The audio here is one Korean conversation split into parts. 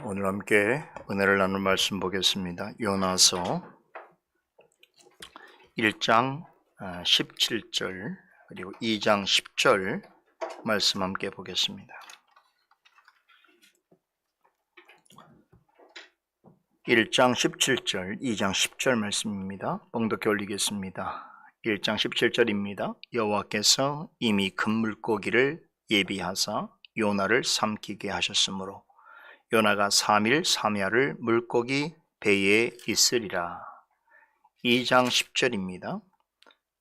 오늘 함께 은혜를 나눌 말씀 보겠습니다. 요나서 1장 17절 그리고 2장 10절 말씀 함께 보겠습니다. 1장 17절, 2장 10절 말씀입니다. 봉독해 올리겠습니다. 1장 17절입니다. 여호와께서 이미 큰 물고기를 예비하사 요나를 삼키게 하셨으므로 요나가 3일 3야를 물고기 배에 있으리라. 2장 10절입니다.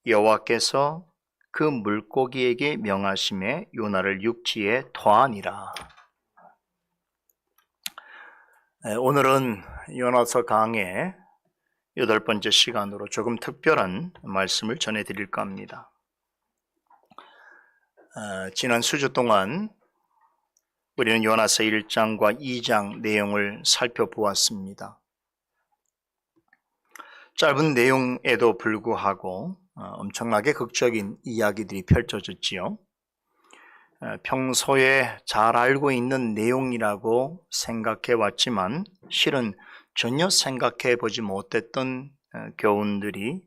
여호와께서 그 물고기에게 명하심에 요나를 육지에 토하니라. 오늘은 요나서 강의 8번째 시간으로 조금 특별한 말씀을 전해드릴까 합니다. 지난 수주 동안 우리는 요나서 1장과 2장 내용을 살펴보았습니다. 짧은 내용에도 불구하고 엄청나게 극적인 이야기들이 펼쳐졌지요. 평소에 잘 알고 있는 내용이라고 생각해 왔지만 실은 전혀 생각해 보지 못했던 교훈들이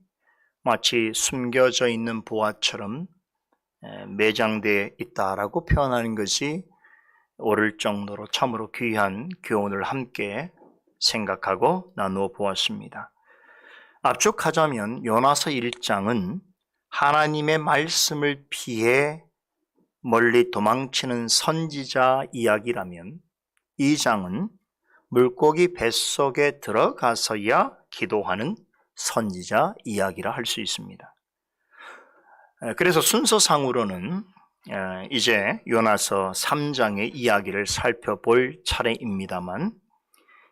마치 숨겨져 있는 보화처럼 매장되어 있다라고 표현하는 것이 옳을 정도로 참으로 귀한 교훈을 함께 생각하고 나누어 보았습니다. 압축하자면 요나서 1장은 하나님의 말씀을 피해 멀리 도망치는 선지자 이야기라면 2장은 물고기 뱃속에 들어가서야 기도하는 선지자 이야기라 할 수 있습니다. 그래서 순서상으로는 이제 요나서 3장의 이야기를 살펴볼 차례입니다만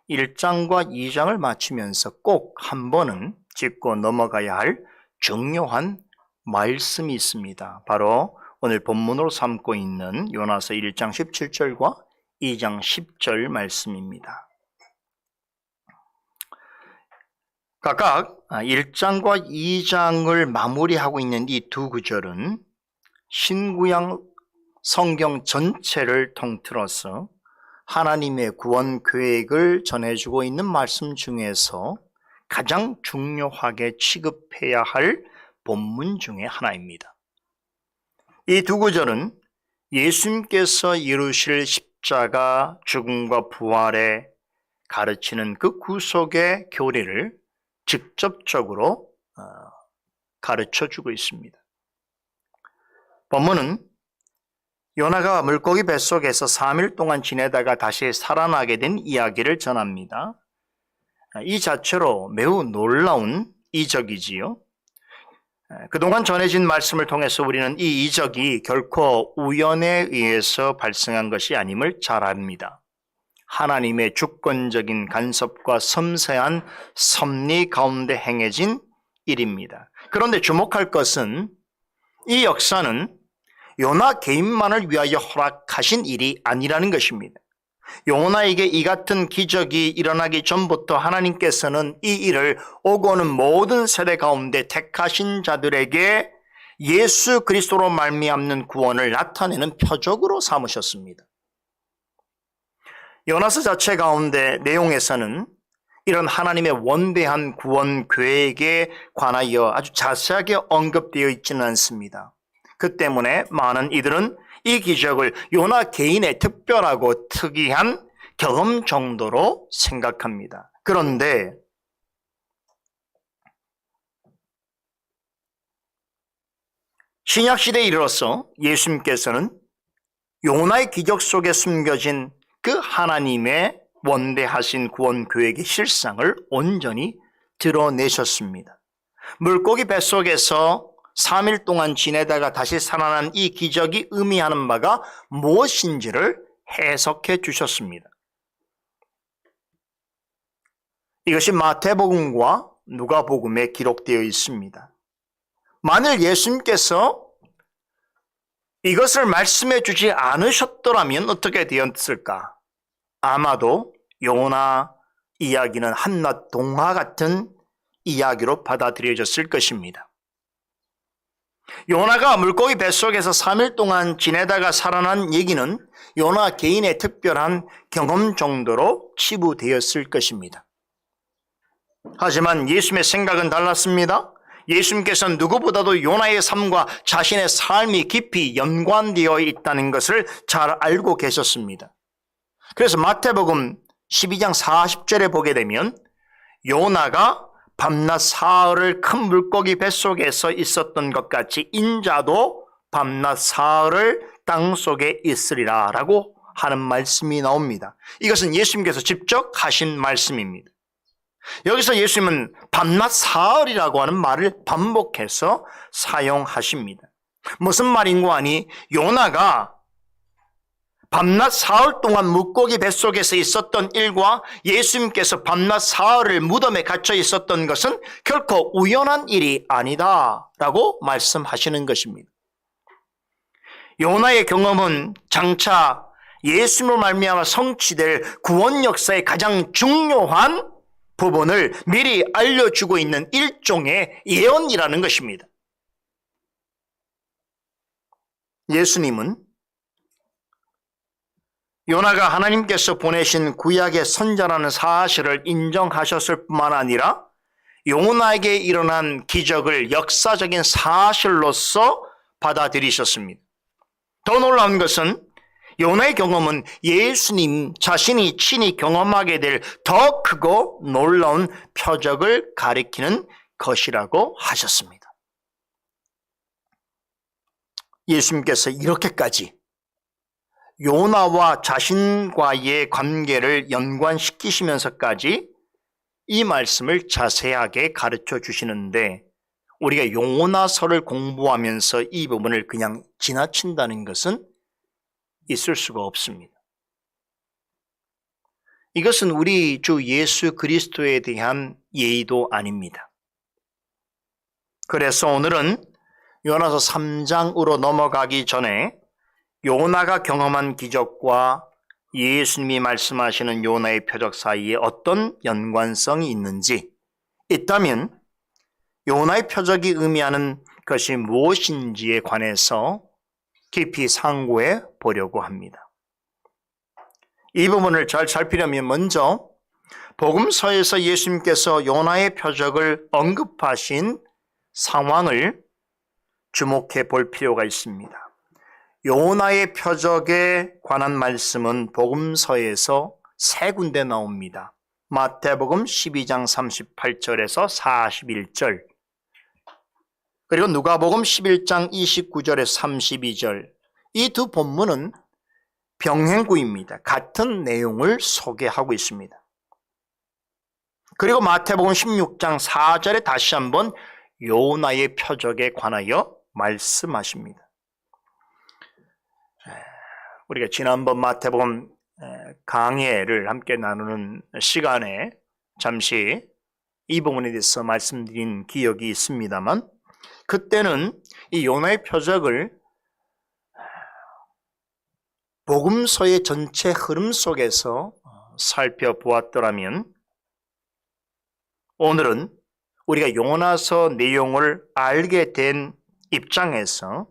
1장과 2장을 마치면서 꼭 한 번은 짚고 넘어가야 할 중요한 말씀이 있습니다. 바로 오늘 본문으로 삼고 있는 요나서 1장 17절과 2장 10절 말씀입니다. 각각 1장과 2장을 마무리하고 있는 이 두 구절은 신구약 성경 전체를 통틀어서 하나님의 구원 계획을 전해주고 있는 말씀 중에서 가장 중요하게 취급해야 할 본문 중에 하나입니다. 이 두 구절은 예수님께서 이루실 십자가 죽음과 부활에 가르치는 그 구속의 교리를 직접적으로 가르쳐주고 있습니다. 본문은 요나가 물고기 뱃속에서 3일 동안 지내다가 다시 살아나게 된 이야기를 전합니다. 이 자체로 매우 놀라운 이적이지요. 그동안 전해진 말씀을 통해서 우리는 이 이적이 결코 우연에 의해서 발생한 것이 아님을 잘 압니다. 하나님의 주권적인 간섭과 섬세한 섭리 가운데 행해진 일입니다. 그런데 주목할 것은 이 역사는 요나 개인만을 위하여 허락하신 일이 아니라는 것입니다. 요나에게 이 같은 기적이 일어나기 전부터 하나님께서는 이 일을 오고 오는 모든 세대 가운데 택하신 자들에게 예수 그리스도로 말미암는 구원을 나타내는 표적으로 삼으셨습니다. 요나서 자체 가운데 내용에서는 이런 하나님의 원대한 구원 계획에 관하여 아주 자세하게 언급되어 있지는 않습니다. 그 때문에 많은 이들은 이 기적을 요나 개인의 특별하고 특이한 경험 정도로 생각합니다. 그런데 신약시대에 이르러서 예수님께서는 요나의 기적 속에 숨겨진 그 하나님의 원대하신 구원 계획의 실상을 온전히 드러내셨습니다. 물고기 뱃속에서 3일 동안 지내다가 다시 살아난 이 기적이 의미하는 바가 무엇인지를 해석해 주셨습니다. 이것이 마태복음과 누가복음에 기록되어 있습니다. 만일 예수님께서 이것을 말씀해 주지 않으셨더라면 어떻게 되었을까? 아마도 요나 이야기는 한낱 동화 같은 이야기로 받아들여졌을 것입니다. 요나가 물고기 뱃속에서 3일 동안 지내다가 살아난 얘기는 요나 개인의 특별한 경험 정도로 치부되었을 것입니다. 하지만 예수님의 생각은 달랐습니다. 예수님께서는 누구보다도 요나의 삶과 자신의 삶이 깊이 연관되어 있다는 것을 잘 알고 계셨습니다. 그래서 마태복음 12장 40절에 보게 되면 요나가 밤낮 사흘을 큰 물고기 뱃속에서 있었던 것 같이 인자도 밤낮 사흘을 땅속에 있으리라 라고 하는 말씀이 나옵니다. 이것은 예수님께서 직접 하신 말씀입니다. 여기서 예수님은 밤낮 사흘이라고 하는 말을 반복해서 사용하십니다. 무슨 말인고 하니 요나가 밤낮 사흘 동안 물고기 뱃속에서 있었던 일과 예수님께서 밤낮 사흘을 무덤에 갇혀 있었던 것은 결코 우연한 일이 아니다라고 말씀하시는 것입니다. 요나의 경험은 장차 예수님으로 말미암아 성취될 구원 역사의 가장 중요한 부분을 미리 알려주고 있는 일종의 예언이라는 것입니다. 예수님은 요나가 하나님께서 보내신 구약의 선자라는 사실을 인정하셨을 뿐만 아니라 요나에게 일어난 기적을 역사적인 사실로서 받아들이셨습니다. 더 놀라운 것은 요나의 경험은 예수님 자신이 친히 경험하게 될 더 크고 놀라운 표적을 가리키는 것이라고 하셨습니다. 예수님께서 이렇게까지 요나와 자신과의 관계를 연관시키시면서까지 이 말씀을 자세하게 가르쳐 주시는데 우리가 요나서를 공부하면서 이 부분을 그냥 지나친다는 것은 있을 수가 없습니다. 이것은 우리 주 예수 그리스도에 대한 예의도 아닙니다. 그래서 오늘은 요나서 3장으로 넘어가기 전에 요나가 경험한 기적과 예수님이 말씀하시는 요나의 표적 사이에 어떤 연관성이 있는지, 있다면 요나의 표적이 의미하는 것이 무엇인지에 관해서 깊이 상고해 보려고 합니다. 이 부분을 잘 살피려면 먼저 복음서에서 예수님께서 요나의 표적을 언급하신 상황을 주목해 볼 필요가 있습니다. 요나의 표적에 관한 말씀은 복음서에서 세 군데 나옵니다. 마태복음 12장 38절에서 41절, 그리고 누가복음 11장 29절에서 32절, 이 두 본문은 병행구입니다. 같은 내용을 소개하고 있습니다. 그리고 마태복음 16장 4절에 다시 한번 요나의 표적에 관하여 말씀하십니다. 우리가 지난번 마태복음 강해를 함께 나누는 시간에 잠시 이 부분에 대해서 말씀드린 기억이 있습니다만, 그때는 이 요나의 표적을 복음서의 전체 흐름 속에서 살펴보았더라면, 오늘은 우리가 요나서 내용을 알게 된 입장에서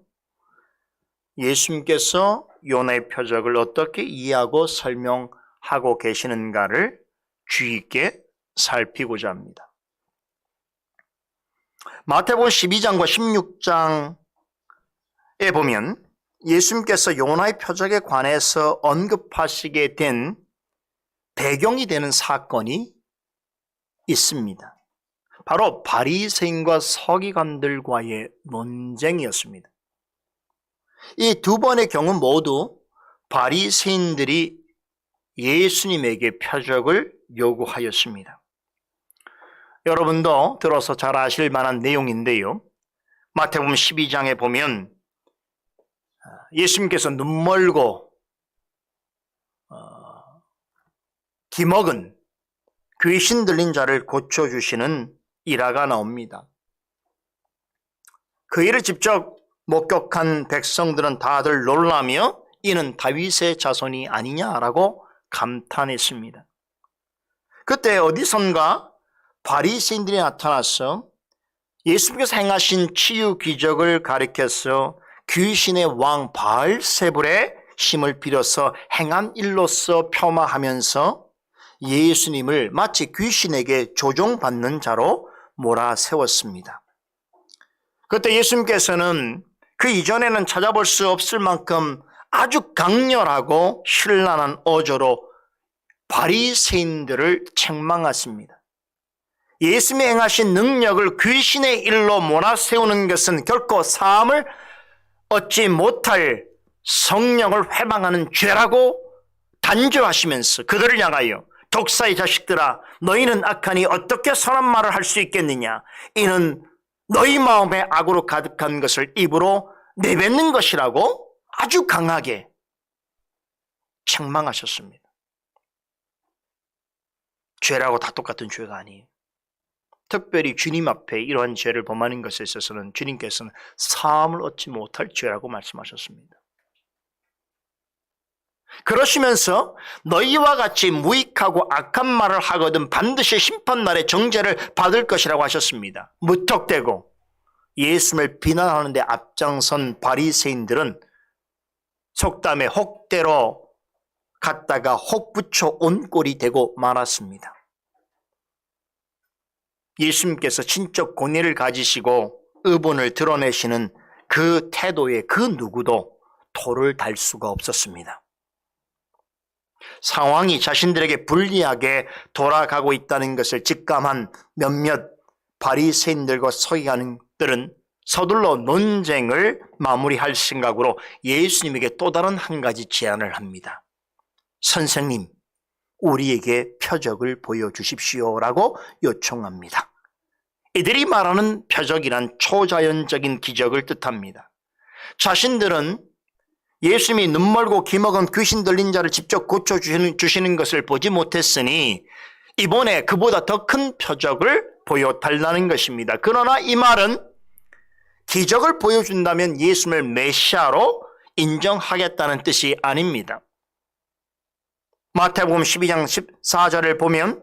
예수님께서 요나의 표적을 어떻게 이해하고 설명하고 계시는가를 주의 깊게 살피고자 합니다. 마태복음 12장과 16장에 보면 예수님께서 요나의 표적에 관해서 언급하시게 된 배경이 되는 사건이 있습니다. 바로 바리새인과 서기관들과의 논쟁이었습니다. 이 두 번의 경우 모두 바리새인들이 예수님에게 표적을 요구하였습니다. 여러분도 들어서 잘 아실 만한 내용인데요. 마태복음 12장에 보면 예수님께서 눈멀고 기먹은 귀신 들린 자를 고쳐주시는 일화가 나옵니다. 그 일을 직접 목격한 백성들은 다들 놀라며 이는 다윗의 자손이 아니냐라고 감탄했습니다. 그때 어디선가 바리새인들이 나타나서 예수님께서 행하신 치유 기적을 가리켜서 귀신의 왕 바알세불의 힘을 빌어서 행한 일로서 폄하하면서 예수님을 마치 귀신에게 조종받는 자로 몰아세웠습니다. 그때 예수님께서는 그 이전에는 찾아볼 수 없을 만큼 아주 강렬하고 신랄한 어조로 바리새인들을 책망하십니다. 예수님이 행하신 능력을 귀신의 일로 몰아세우는 것은 결코 사함을 얻지 못할 성령을 회방하는 죄라고 단죄하시면서 그들을 향하여 독사의 자식들아, 너희는 악하니 어떻게 선한 말을 할 수 있겠느냐? 이는 너희 마음에 악으로 가득한 것을 입으로 내뱉는 것이라고 아주 강하게 책망하셨습니다. 죄라고 다 똑같은 죄가 아니에요. 특별히 주님 앞에 이러한 죄를 범하는 것에 있어서는 주님께서는 사함을 얻지 못할 죄라고 말씀하셨습니다. 그러시면서 너희와 같이 무익하고 악한 말을 하거든 반드시 심판날에 정죄를 받을 것이라고 하셨습니다. 무턱대고 예수님을 비난하는 데 앞장선 바리새인들은 속담에 혹대로 갔다가 혹 붙여 온 꼴이 되고 말았습니다. 예수님께서 신적 권위를 가지시고 의본을 드러내시는 그 태도에 그 누구도 토를 달 수가 없었습니다. 상황이 자신들에게 불리하게 돌아가고 있다는 것을 직감한 몇몇 바리새인들과 서기관들은 서둘러 논쟁을 마무리할 생각으로 예수님에게 또 다른 한 가지 제안을 합니다. 선생님, 우리에게 표적을 보여주십시오라고 요청합니다. 이들이 말하는 표적이란 초자연적인 기적을 뜻합니다. 자신들은 예수님이 눈멀고 귀먹은 귀신 들린 자를 직접 고쳐주시는 것을 보지 못했으니 이번에 그보다 더 큰 표적을 보여달라는 것입니다. 그러나 이 말은 기적을 보여준다면 예수님을 메시아로 인정하겠다는 뜻이 아닙니다. 마태복음 12장 14절을 보면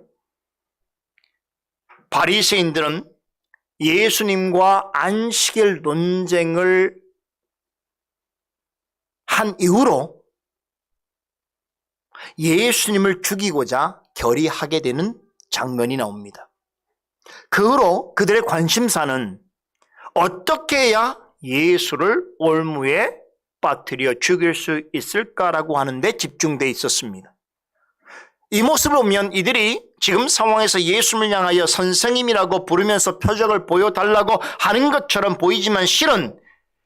바리새인들은 예수님과 안식일 논쟁을 한 이후로 예수님을 죽이고자 결의하게 되는 장면이 나옵니다. 그 후로 그들의 관심사는 어떻게 해야 예수를 올무에 빠뜨려 죽일 수 있을까라고 하는 데 집중되어 있었습니다. 이 모습을 보면 이들이 지금 상황에서 예수님을 향하여 선생님이라고 부르면서 표적을 보여달라고 하는 것처럼 보이지만 실은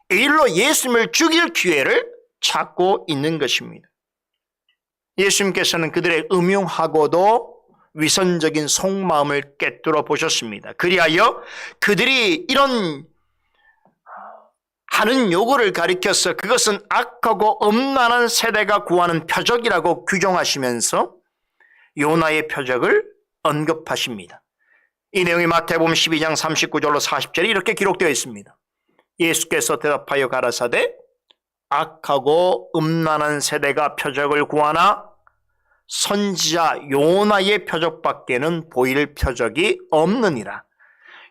이 일로 예수님을 죽일 기회를 찾고 있는 것입니다. 예수님께서는 그들의 음흉하고도 위선적인 속마음을 꿰뚫어 보셨습니다. 그리하여 그들이 이런 하는 요구를 가리켜서 그것은 악하고 음란한 세대가 구하는 표적이라고 규정하시면서 요나의 표적을 언급하십니다. 이 내용이 마태복음 12장 39절로 40절에 이렇게 기록되어 있습니다. 예수께서 대답하여 가라사대 악하고 음란한 세대가 표적을 구하나 선지자 요나의 표적밖에는 보일 표적이 없느니라.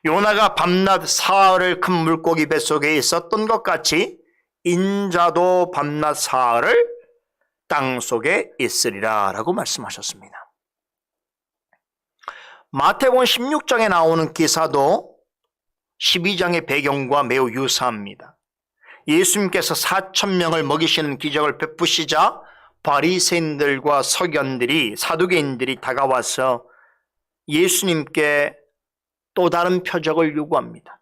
요나가 밤낮 사흘을 큰 물고기 뱃속에 있었던 것 같이 인자도 밤낮 사흘을 땅속에 있으리라 라고 말씀하셨습니다. 마태복음 16장에 나오는 기사도 12장의 배경과 매우 유사합니다. 예수님께서 4,000명을 먹이시는 기적을 베푸시자 바리새인들과 서기관들이 사두개인들이 다가와서 예수님께 또 다른 표적을 요구합니다.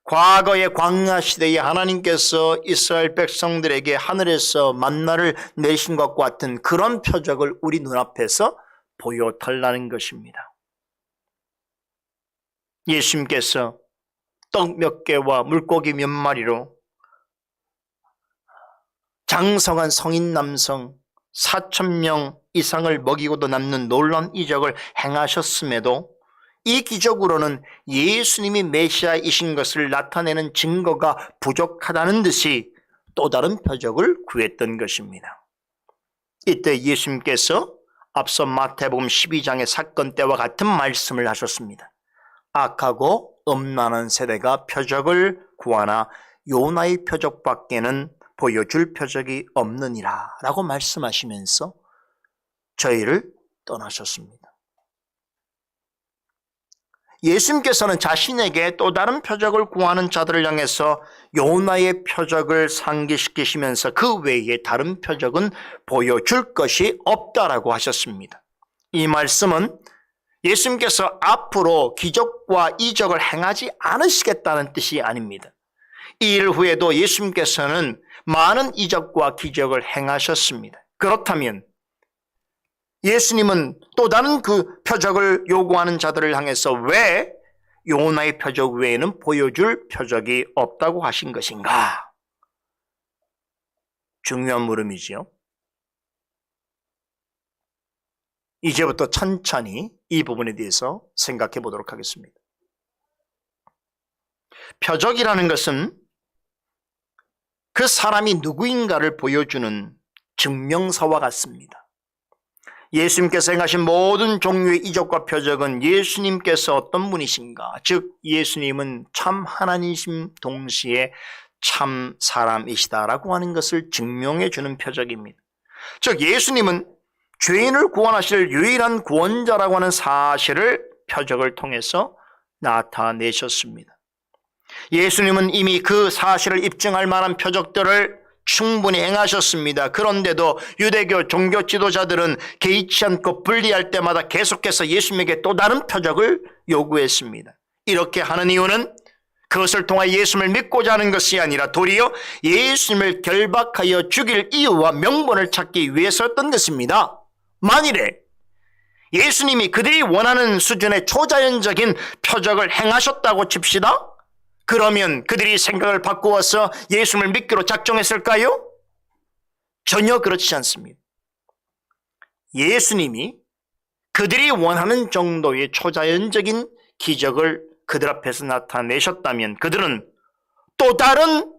과거의 광야 시대에 하나님께서 이스라엘 백성들에게 하늘에서 만나를 내신 것과 같은 그런 표적을 우리 눈앞에서 보여달라는 것입니다. 예수님께서 떡 몇 개와 물고기 몇 마리로 장성한 성인 남성 4,000명 이상을 먹이고도 남는 놀라운 이적을 행하셨음에도 이 기적으로는 예수님이 메시아이신 것을 나타내는 증거가 부족하다는 듯이 또 다른 표적을 구했던 것입니다. 이때 예수님께서 앞서 마태복음 12장의 사건 때와 같은 말씀을 하셨습니다. 악하고 음란한 세대가 표적을 구하나 요나의 표적밖에는 보여줄 표적이 없느니라 라고 말씀하시면서 저희를 떠나셨습니다. 예수님께서는 자신에게 또 다른 표적을 구하는 자들을 향해서 요나의 표적을 상기시키시면서 그 외에 다른 표적은 보여줄 것이 없다라고 하셨습니다. 이 말씀은 예수님께서 앞으로 기적과 이적을 행하지 않으시겠다는 뜻이 아닙니다. 이 일 후에도 예수님께서는 많은 이적과 기적을 행하셨습니다. 그렇다면 예수님은 또 다른 그 표적을 요구하는 자들을 향해서 왜 요나의 표적 외에는 보여줄 표적이 없다고 하신 것인가? 중요한 물음이지요. 이제부터 천천히 이 부분에 대해서 생각해 보도록 하겠습니다. 표적이라는 것은 그 사람이 누구인가를 보여주는 증명서와 같습니다. 예수님께서 행하신 모든 종류의 이적과 표적은 예수님께서 어떤 분이신가, 즉 예수님은 참 하나님이신 동시에 참 사람이시다라고 하는 것을 증명해 주는 표적입니다. 즉 예수님은 죄인을 구원하실 유일한 구원자라고 하는 사실을 표적을 통해서 나타내셨습니다. 예수님은 이미 그 사실을 입증할 만한 표적들을 충분히 행하셨습니다. 그런데도 유대교 종교 지도자들은 개의치 않고 분리할 때마다 계속해서 예수님에게 또 다른 표적을 요구했습니다. 이렇게 하는 이유는 그것을 통해 예수님을 믿고자 하는 것이 아니라 도리어 예수님을 결박하여 죽일 이유와 명분을 찾기 위해서였던 것입니다. 만일에 예수님이 그들이 원하는 수준의 초자연적인 표적을 행하셨다고 칩시다. 그러면 그들이 생각을 바꾸어서 예수님을 믿기로 작정했을까요? 전혀 그렇지 않습니다. 예수님이 그들이 원하는 정도의 초자연적인 기적을 그들 앞에서 나타내셨다면 그들은 또 다른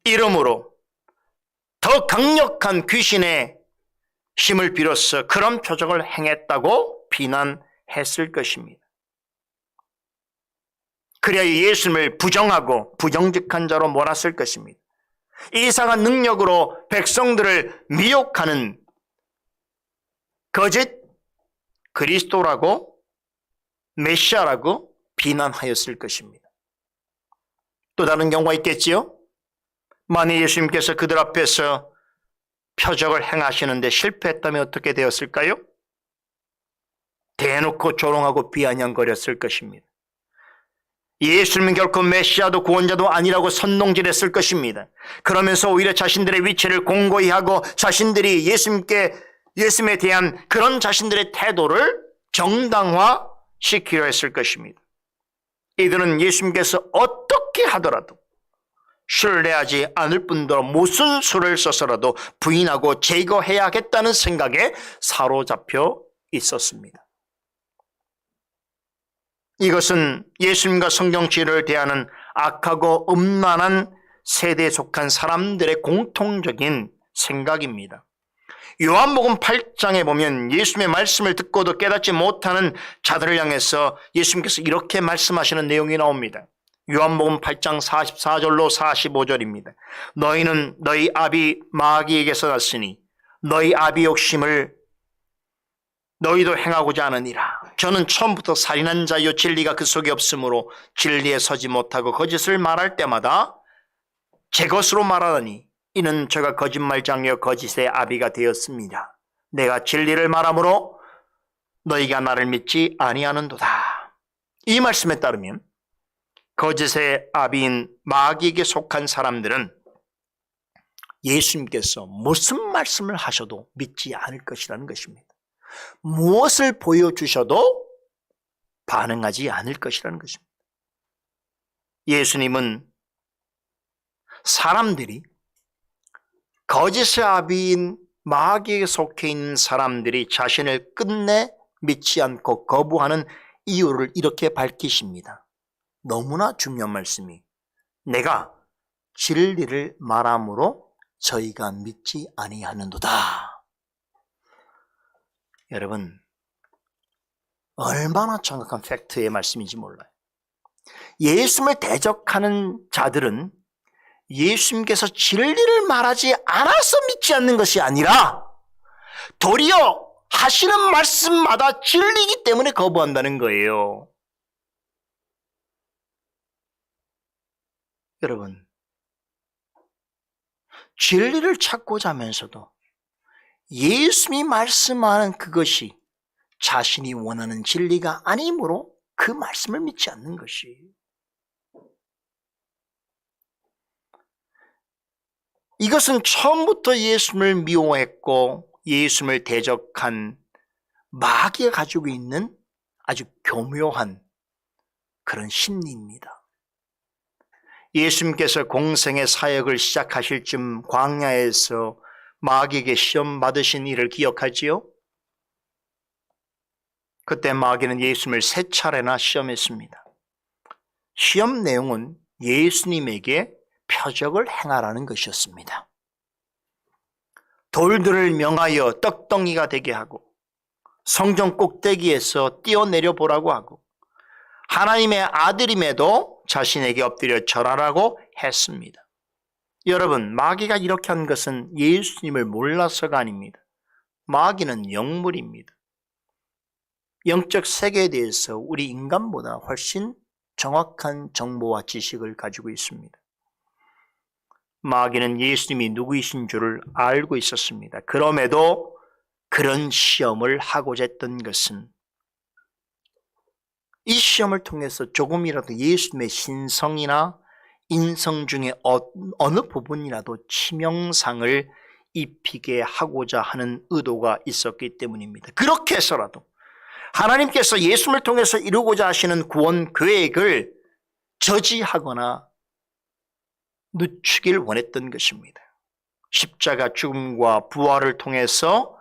이름으로 더 강력한 귀신의 힘을 빌어서 그런 표적을 행했다고 비난했을 것입니다. 그래야 예수님을 부정하고 부정직한 자로 몰았을 것입니다. 이상한 능력으로 백성들을 미혹하는 거짓 그리스도라고 메시아라고 비난하였을 것입니다. 또 다른 경우가 있겠지요? 만일 예수님께서 그들 앞에서 표적을 행하시는데 실패했다면 어떻게 되었을까요? 대놓고 조롱하고 비아냥거렸을 것입니다. 예수님은 결코 메시아도 구원자도 아니라고 선동질했을 것입니다. 그러면서 오히려 자신들의 위치를 공고히 하고 자신들이 예수님에 대한 그런 자신들의 태도를 정당화시키려 했을 것입니다. 이들은 예수님께서 어떻게 하더라도 신뢰하지 않을 뿐더러 무슨 수를 써서라도 부인하고 제거해야겠다는 생각에 사로잡혀 있었습니다. 이것은 예수님과 성경지를 대하는 악하고 음란한 세대에 속한 사람들의 공통적인 생각입니다. 요한복음 8장에 보면 예수님의 말씀을 듣고도 깨닫지 못하는 자들을 향해서 예수님께서 이렇게 말씀하시는 내용이 나옵니다. 요한복음 8장 44절로 45절입니다. 너희는 너희 아비 마귀에게서 났으니 너희 아비 욕심을 너희도 행하고자 하느니라. 저는 처음부터 살인한 자요 진리가 그 속에 없으므로 진리에 서지 못하고 거짓을 말할 때마다 제 것으로 말하더니 이는 저가 거짓말장이요 거짓의 아비가 되었습니다. 내가 진리를 말하므로 너희가 나를 믿지 아니하는도다. 이 말씀에 따르면 거짓의 아비인 마귀에게 속한 사람들은 예수님께서 무슨 말씀을 하셔도 믿지 않을 것이라는 것입니다. 무엇을 보여주셔도 반응하지 않을 것이라는 것입니다. 예수님은 사람들이 거짓의 아비인 마귀에게 속해 있는 사람들이 자신을 끝내 믿지 않고 거부하는 이유를 이렇게 밝히십니다. 너무나 중요한 말씀이 내가 진리를 말함으로 저희가 믿지 아니하는도다. 여러분 얼마나 정확한 팩트의 말씀인지 몰라요. 예수님을 대적하는 자들은 예수님께서 진리를 말하지 않아서 믿지 않는 것이 아니라 도리어 하시는 말씀마다 진리이기 때문에 거부한다는 거예요. 여러분, 진리를 찾고자 하면서도 예수님이 말씀하는 그것이 자신이 원하는 진리가 아니므로 그 말씀을 믿지 않는 것이. 이것은 처음부터 예수님을 미워했고 예수님을 대적한 마귀가 가지고 있는 아주 교묘한 그런 심리입니다. 예수님께서 공생의 사역을 시작하실 즈음 광야에서 마귀에게 시험 받으신 일을 기억하지요? 그때 마귀는 예수님을 3차례나 시험했습니다. 시험 내용은 예수님에게 표적을 행하라는 것이었습니다. 돌들을 명하여 떡덩이가 되게 하고 성전 꼭대기에서 뛰어내려 보라고 하고 하나님의 아들임에도 자신에게 엎드려 절하라고 했습니다. 여러분, 마귀가 이렇게 한 것은 예수님을 몰라서가 아닙니다. 마귀는 영물입니다. 영적 세계에 대해서 우리 인간보다 훨씬 정확한 정보와 지식을 가지고 있습니다. 마귀는 예수님이 누구이신 줄을 알고 있었습니다. 그럼에도 그런 시험을 하고자 했던 것은 이 시험을 통해서 조금이라도 예수님의 신성이나 인성 중에 어느 부분이라도 치명상을 입히게 하고자 하는 의도가 있었기 때문입니다. 그렇게 해서라도 하나님께서 예수님을 통해서 이루고자 하시는 구원 계획을 저지하거나 늦추길 원했던 것입니다. 십자가 죽음과 부활을 통해서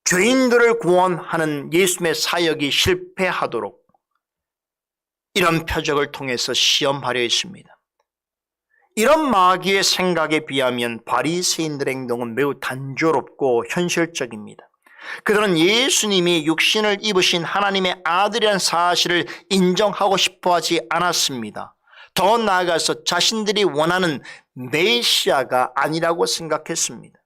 죄인들을 구원하는 예수님의 사역이 실패하도록 이런 표적을 통해서 시험하려 했습니다. 이런 마귀의 생각에 비하면 바리새인들의 행동은 매우 단조롭고 현실적입니다. 그들은 예수님이 육신을 입으신 하나님의 아들이라는 사실을 인정하고 싶어 하지 않았습니다. 더 나아가서 자신들이 원하는 메시아가 아니라고 생각했습니다.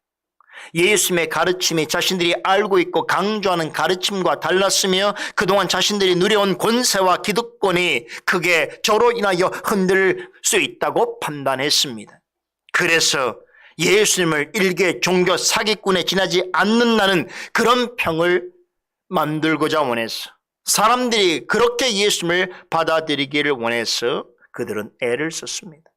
예수님의 가르침이 자신들이 알고 있고 강조하는 가르침과 달랐으며 그동안 자신들이 누려온 권세와 기득권이 크게 저로 인하여 흔들 수 있다고 판단했습니다. 그래서 예수님을 일개 종교 사기꾼에 지나지 않는다는 그런 평을 만들고자 원했어. 사람들이 그렇게 예수님을 받아들이기를 원해서 그들은 애를 썼습니다.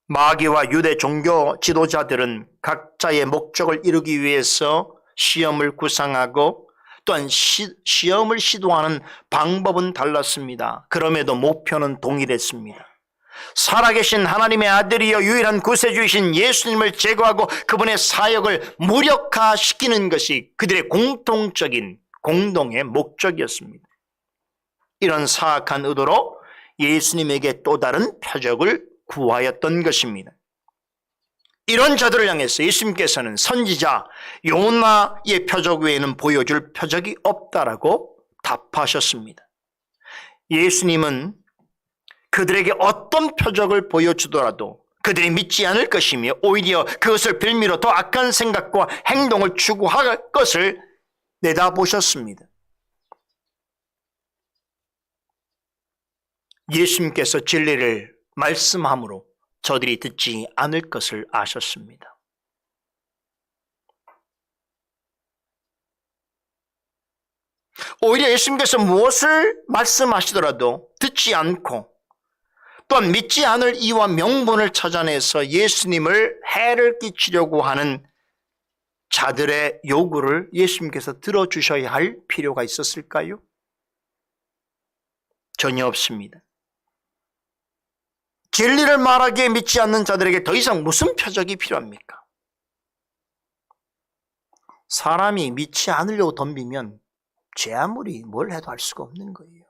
마귀와 유대 종교 지도자들은 각자의 목적을 이루기 위해서 시험을 구상하고 또한 시험을 시도하는 방법은 달랐습니다. 그럼에도 목표는 동일했습니다. 살아계신 하나님의 아들이여 유일한 구세주이신 예수님을 제거하고 그분의 사역을 무력화시키는 것이 그들의 공통적인 공동의 목적이었습니다. 이런 사악한 의도로 예수님에게 또 다른 표적을 구하였던 것입니다. 이런 자들을 향해서 예수님께서는 선지자 요나의 표적 외에는 보여줄 표적이 없다라고 답하셨습니다. 예수님은 그들에게 어떤 표적을 보여주더라도 그들이 믿지 않을 것이며 오히려 그것을 빌미로 더 악한 생각과 행동을 추구할 것을 내다보셨습니다. 예수님께서 진리를 말씀함으로 저들이 듣지 않을 것을 아셨습니다. 오히려 예수님께서 무엇을 말씀하시더라도 듣지 않고 또한 믿지 않을 이유와 명분을 찾아내서 예수님을 해를 끼치려고 하는 자들의 요구를 예수님께서 들어주셔야 할 필요가 있었을까요? 전혀 없습니다. 진리를 말하기에 믿지 않는 자들에게 더 이상 무슨 표적이 필요합니까? 사람이 믿지 않으려고 덤비면 제 아무리 뭘 해도 할 수가 없는 거예요.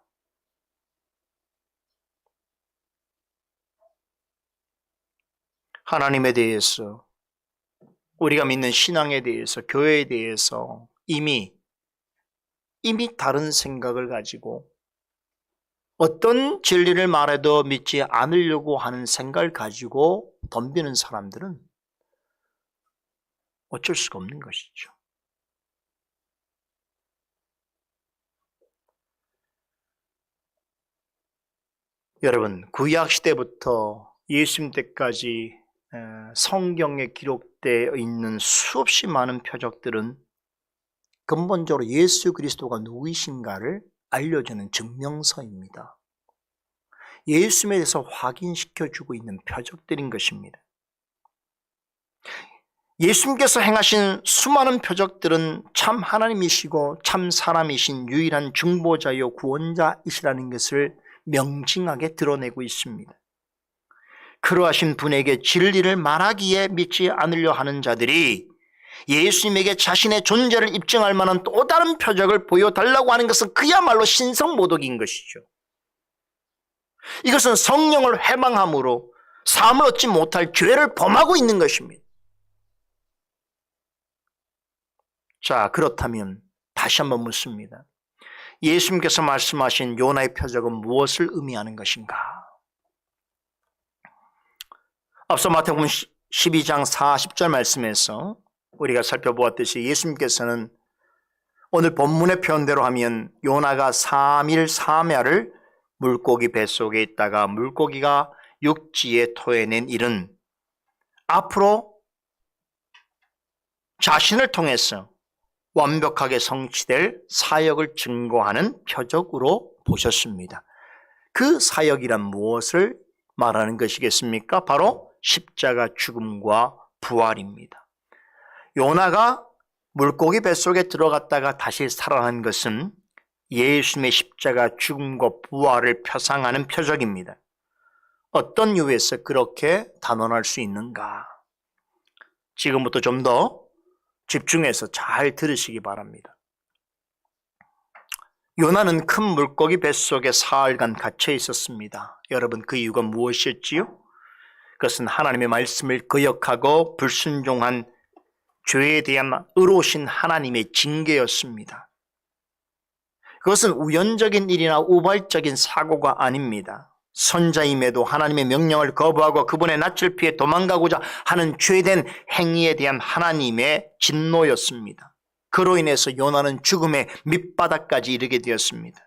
하나님에 대해서, 우리가 믿는 신앙에 대해서, 교회에 대해서 이미 다른 생각을 가지고 어떤 진리를 말해도 믿지 않으려고 하는 생각을 가지고 덤비는 사람들은 어쩔 수가 없는 것이죠. 여러분, 구약시대부터 예수님 때까지 성경에 기록되어 있는 수없이 많은 표적들은 근본적으로 예수 그리스도가 누구이신가를 알려주는 증명서입니다. 예수님에 대해서 확인시켜주고 있는 표적들인 것입니다. 예수님께서 행하신 수많은 표적들은 참 하나님이시고 참 사람이신 유일한 중보자요 구원자이시라는 것을 명징하게 드러내고 있습니다. 그러하신 분에게 진리를 말하기에 믿지 않으려 하는 자들이 예수님에게 자신의 존재를 입증할 만한 또 다른 표적을 보여달라고 하는 것은 그야말로 신성모독인 것이죠. 이것은 성령을 회방함으로 사함을 얻지 못할 죄를 범하고 있는 것입니다. 자, 그렇다면 다시 한번 묻습니다. 예수님께서 말씀하신 요나의 표적은 무엇을 의미하는 것인가? 앞서 마태복음 12장 40절 말씀에서 우리가 살펴보았듯이 예수님께서는 오늘 본문의 표현대로 하면 요나가 3일 3야를 물고기 뱃속에 있다가 물고기가 육지에 토해낸 일은 앞으로 자신을 통해서 완벽하게 성취될 사역을 증거하는 표적으로 보셨습니다. 그 사역이란 무엇을 말하는 것이겠습니까? 바로 십자가 죽음과 부활입니다. 요나가 물고기 뱃속에 들어갔다가 다시 살아난 것은 예수님의 십자가 죽음과 부활을 표상하는 표적입니다. 어떤 이유에서 그렇게 단언할 수 있는가? 지금부터 좀 더 집중해서 잘 들으시기 바랍니다. 요나는 큰 물고기 뱃속에 사흘간 갇혀 있었습니다. 여러분, 그 이유가 무엇이었지요? 그것은 하나님의 말씀을 거역하고 불순종한 죄에 대한 의로우신 하나님의 징계였습니다. 그것은 우연적인 일이나 우발적인 사고가 아닙니다. 선자임에도 하나님의 명령을 거부하고 그분의 낯을 피해 도망가고자 하는 죄된 행위에 대한 하나님의 진노였습니다. 그로 인해서 요나는 죽음의 밑바닥까지 이르게 되었습니다.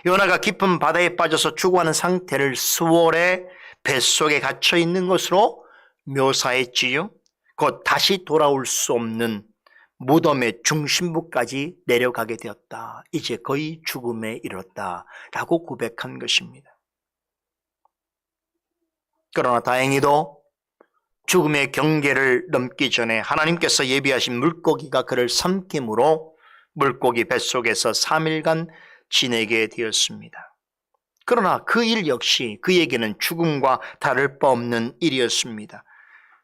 요나가 깊은 바다에 빠져서 죽어가는 상태를 수월의 뱃속에 갇혀 있는 것으로 묘사했지요. 곧 다시 돌아올 수 없는 무덤의 중심부까지 내려가게 되었다. 이제 거의 죽음에 이르렀다 라고 고백한 것입니다. 그러나 다행히도 죽음의 경계를 넘기 전에 하나님께서 예비하신 물고기가 그를 삼킴으로 물고기 뱃속에서 3일간 지내게 되었습니다. 그러나 그 일 역시 그에게는 죽음과 다를 바 없는 일이었습니다.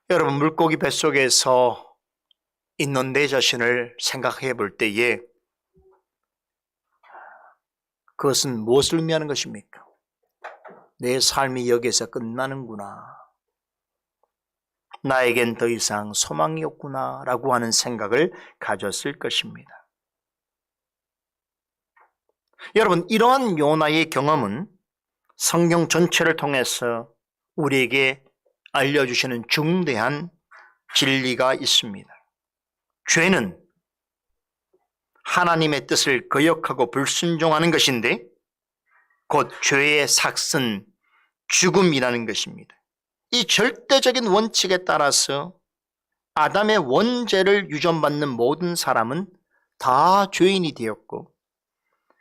여러분, 물고기 뱃속에서 있는 내 자신을 생각해 볼 때에 그것은 무엇을 의미하는 것입니까? 내 삶이 여기서 끝나는구나. 나에겐 더 이상 소망이 없구나 라고 하는 생각을 가졌을 것입니다. 여러분, 이러한 요나의 경험은 성경 전체를 통해서 우리에게 알려주시는 중대한 진리가 있습니다. 죄는 하나님의 뜻을 거역하고 불순종하는 것인데 곧 죄의 삭슨, 죽음이라는 것입니다. 이 절대적인 원칙에 따라서 아담의 원죄를 유전받는 모든 사람은 다 죄인이 되었고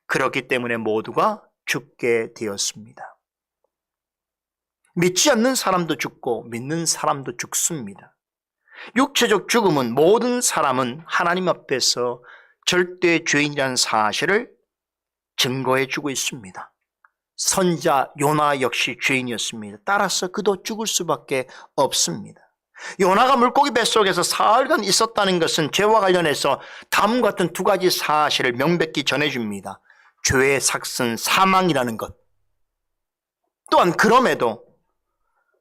그렇기 때문에 모두가 죽게 되었습니다. 믿지 않는 사람도 죽고 믿는 사람도 죽습니다. 육체적 죽음은 모든 사람은 하나님 앞에서 절대 죄인이라는 사실을 증거해 주고 있습니다. 선자 요나 역시 죄인이었습니다. 따라서 그도 죽을 수밖에 없습니다. 요나가 물고기 뱃속에서 사흘간 있었다는 것은 죄와 관련해서 다음과 같은 두 가지 사실을 명백히 전해줍니다. 죄의 삭슨 사망이라는 것. 또한 그럼에도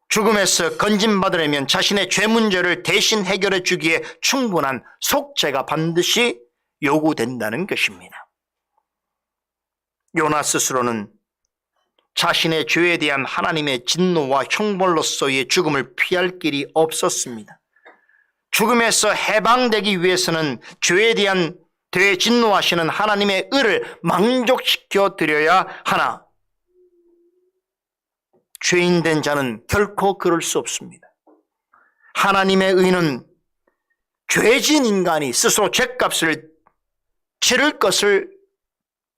죽음에서 건진받으려면 자신의 죄 문제를 대신 해결해 주기에 충분한 속죄가 반드시 요구된다는 것입니다. 요나 스스로는 자신의 죄에 대한 하나님의 진노와 형벌로서의 죽음을 피할 길이 없었습니다. 죽음에서 해방되기 위해서는 죄에 대한 대진노하시는 하나님의 의를 만족시켜 드려야 하나 죄인된 자는 결코 그럴 수 없습니다. 하나님의 의는 죄진 인간이 스스로 죄값을 치를 것을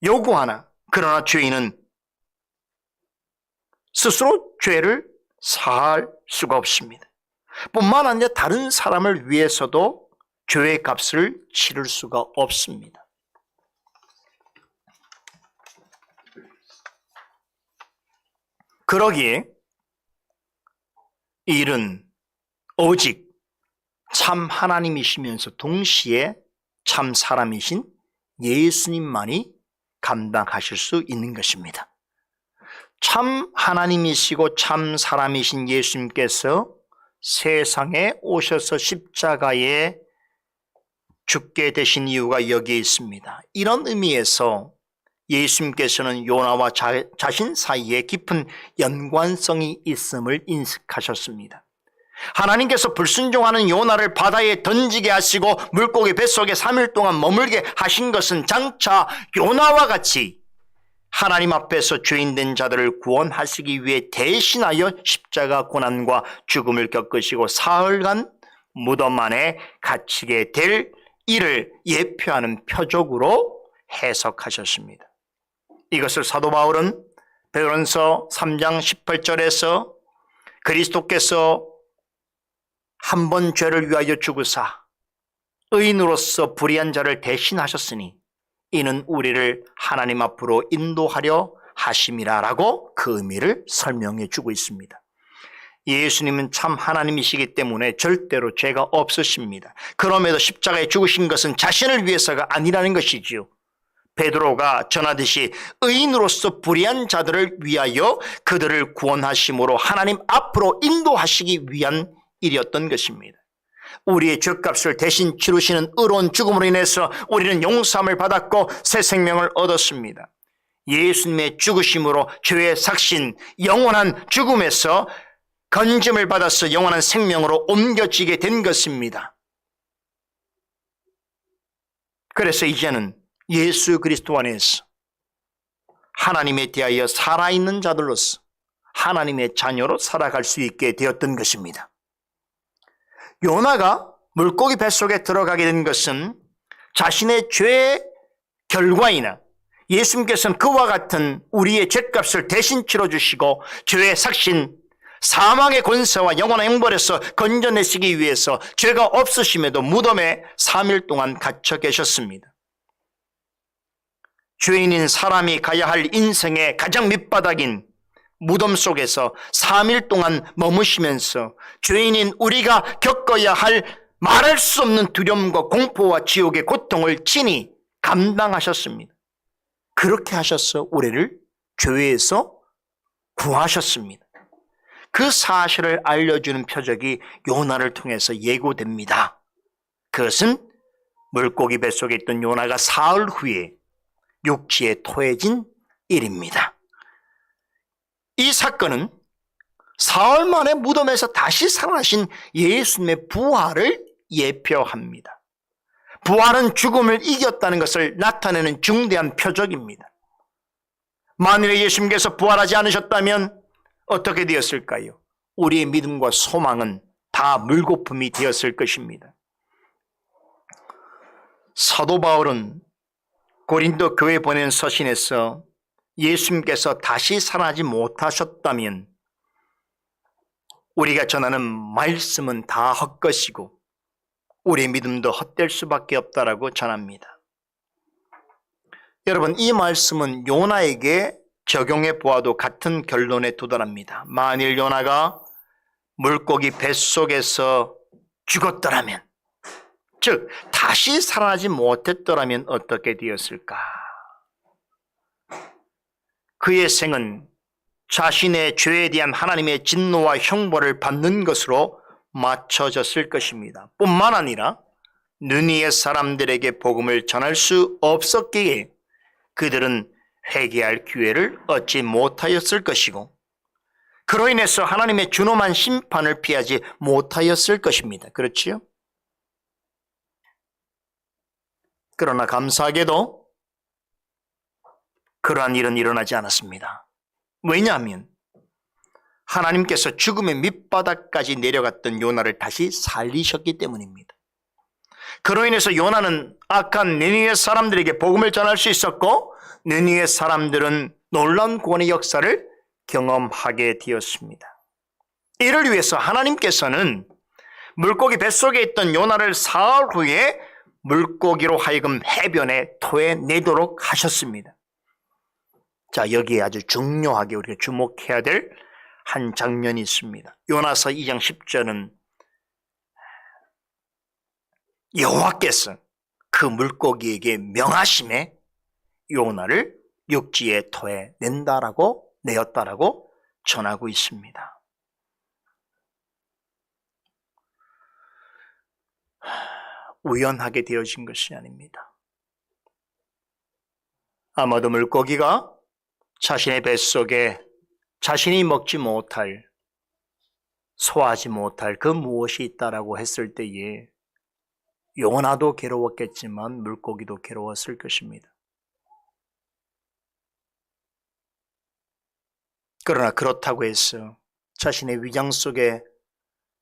요구하나 그러나 죄인은 스스로 죄를 사할 수가 없습니다. 뿐만 아니라 다른 사람을 위해서도 죄의 값을 치를 수가 없습니다. 그러기에 이 일은 오직 참 하나님이시면서 동시에 참 사람이신 예수님만이 감당하실 수 있는 것입니다. 참 하나님이시고 참 사람이신 예수님께서 세상에 오셔서 십자가에 죽게 되신 이유가 여기에 있습니다. 이런 의미에서 예수님께서는 요나와 자신 사이에 깊은 연관성이 있음을 인식하셨습니다. 하나님께서 불순종하는 요나를 바다에 던지게 하시고 물고기 뱃속에 3일 동안 머물게 하신 것은 장차 요나와 같이 하나님 앞에서 죄인된 자들을 구원하시기 위해 대신하여 십자가 고난과 죽음을 겪으시고 사흘간 무덤 안에 갇히게 될 일을 예표하는 표적으로 해석하셨습니다. 이것을 사도 바울은 베드로전서 3장 18절에서 그리스도께서 한 번 죄를 위하여 죽으사 의인으로서 불의한 자를 대신하셨으니 이는 우리를 하나님 앞으로 인도하려 하심이라라고 그 의미를 설명해 주고 있습니다. 예수님은 참 하나님이시기 때문에 절대로 죄가 없으십니다. 그럼에도 십자가에 죽으신 것은 자신을 위해서가 아니라는 것이지요. 베드로가 전하듯이 의인으로서 불의한 자들을 위하여 그들을 구원하심으로 하나님 앞으로 인도하시기 위한 일이었던 것입니다. 우리의 죄값을 대신 치르시는 의로운 죽음으로 인해서 우리는 용서함을 받았고 새 생명을 얻었습니다. 예수님의 죽으심으로 죄의 삭신, 영원한 죽음에서 건짐을 받아서 영원한 생명으로 옮겨지게 된 것입니다. 그래서 이제는 예수 그리스도 안에서 하나님에 대하여 살아있는 자들로서 하나님의 자녀로 살아갈 수 있게 되었던 것입니다. 요나가 물고기 뱃속에 들어가게 된 것은 자신의 죄의 결과이나 예수님께서는 그와 같은 우리의 죄값을 대신 치러주시고 죄의 삭신, 사망의 권세와 영원한 형벌에서 건져내시기 위해서 죄가 없으심에도 무덤에 3일 동안 갇혀 계셨습니다. 죄인인 사람이 가야 할 인생의 가장 밑바닥인 무덤 속에서 3일 동안 머무시면서 죄인인 우리가 겪어야 할 말할 수 없는 두려움과 공포와 지옥의 고통을 친히 감당하셨습니다. 그렇게 하셔서 우리를 죄에서 구하셨습니다. 그 사실을 알려주는 표적이 요나를 통해서 예고됩니다. 그것은 물고기 뱃속에 있던 요나가 사흘 후에 육지에 토해진 일입니다. 이 사건은 사흘 만에 무덤에서 다시 살아나신 예수님의 부활을 예표합니다. 부활은 죽음을 이겼다는 것을 나타내는 중대한 표적입니다. 만일에 예수님께서 부활하지 않으셨다면 어떻게 되었을까요? 우리의 믿음과 소망은 다 물거품이 되었을 것입니다. 사도 바울은 고린도 교회 보낸 서신에서 예수님께서 다시 살아나지 못하셨다면 우리가 전하는 말씀은 다 헛것이고 우리의 믿음도 헛될 수밖에 없다라고 전합니다. 여러분, 이 말씀은 요나에게 적용해 보아도 같은 결론에 도달합니다. 만일 요나가 물고기 뱃속에서 죽었더라면, 즉 다시 살아나지 못했더라면 어떻게 되었을까? 그의 생은 자신의 죄에 대한 하나님의 진노와 형벌을 받는 것으로 맞춰졌을 것입니다. 뿐만 아니라 느니의 사람들에게 복음을 전할 수 없었기에 그들은 회개할 기회를 얻지 못하였을 것이고 그로 인해서 하나님의 준엄한 심판을 피하지 못하였을 것입니다. 그렇지요? 그러나 감사하게도 그러한 일은 일어나지 않았습니다. 왜냐하면 하나님께서 죽음의 밑바닥까지 내려갔던 요나를 다시 살리셨기 때문입니다. 그로 인해서 요나는 악한 니느웨 사람들에게 복음을 전할 수 있었고 니느웨 사람들은 놀라운 구원의 역사를 경험하게 되었습니다. 이를 위해서 하나님께서는 물고기 뱃속에 있던 요나를 사흘 후에 물고기로 하여금 해변에 토해내도록 하셨습니다. 자, 여기에 아주 중요하게 우리가 주목해야 될 한 장면이 있습니다. 요나서 2장 10절은 여호와께서 그 물고기에게 명하심에 요나를 육지에 토해낸다라고 내었다라고 전하고 있습니다. 우연하게 되어진 것이 아닙니다. 아마도 물고기가 자신의 뱃속에 자신이 먹지 못할, 소화하지 못할 그 무엇이 있다라고 했을 때에 요나도 괴로웠겠지만 물고기도 괴로웠을 것입니다. 그러나 그렇다고 해서 자신의 위장 속에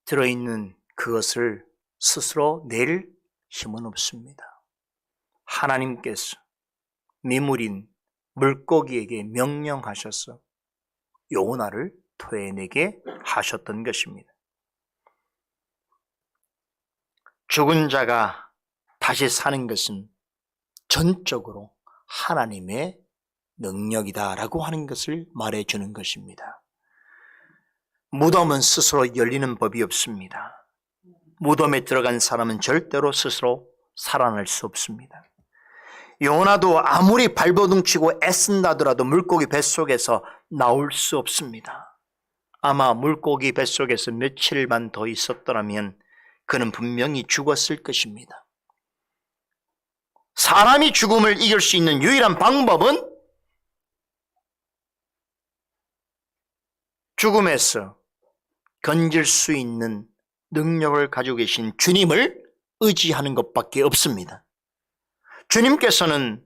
들어있는 그것을 스스로 낼 힘은 없습니다. 하나님께서 미물인 물고기에게 명령하셔서 요나를 토해내게 하셨던 것입니다. 죽은 자가 다시 사는 것은 전적으로 하나님의 능력이다라고 하는 것을 말해주는 것입니다. 무덤은 스스로 열리는 법이 없습니다. 무덤에 들어간 사람은 절대로 스스로 살아날 수 없습니다. 요나도 아무리 발버둥치고 애쓴다더라도 물고기 뱃속에서 나올 수 없습니다. 아마 물고기 뱃속에서 며칠만 더 있었더라면 그는 분명히 죽었을 것입니다. 사람이 죽음을 이길 수 있는 유일한 방법은 죽음에서 건질 수 있는 능력을 가지고 계신 주님을 의지하는 것밖에 없습니다. 주님께서는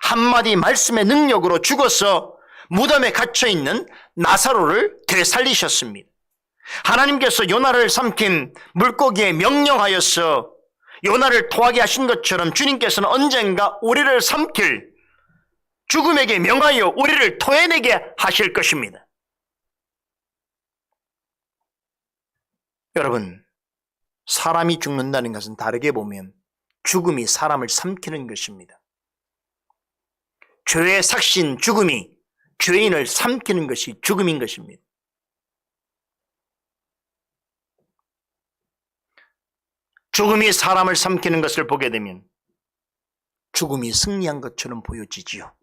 한마디 말씀의 능력으로 죽어서 무덤에 갇혀있는 나사로를 되살리셨습니다. 하나님께서 요나를 삼킨 물고기에 명령하여서 요나를 토하게 하신 것처럼 주님께서는 언젠가 우리를 삼킬 죽음에게 명하여 우리를 토해내게 하실 것입니다. 여러분, 사람이 죽는다는 것은 다르게 보면 죽음이 사람을 삼키는 것입니다. 죄의 삭신 죽음이 죄인을 삼키는 것이 죽음인 것입니다. 죽음이 사람을 삼키는 것을 보게 되면 죽음이 승리한 것처럼 보여지지요.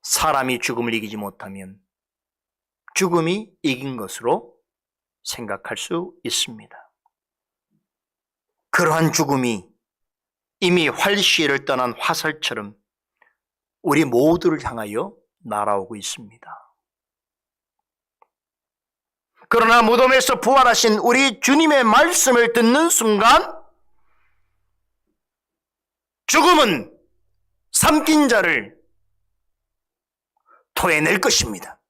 사람이 죽음을 이기지 못하면 죽음이 이긴 것으로 생각할 수 있습니다. 그러한 죽음이 이미 활시를 떠난 화살처럼 우리 모두를 향하여 날아오고 있습니다. 그러나 무덤에서 부활하신 우리 주님의 말씀을 듣는 순간 죽음은 삼킨 자를 토해낼 것입니다.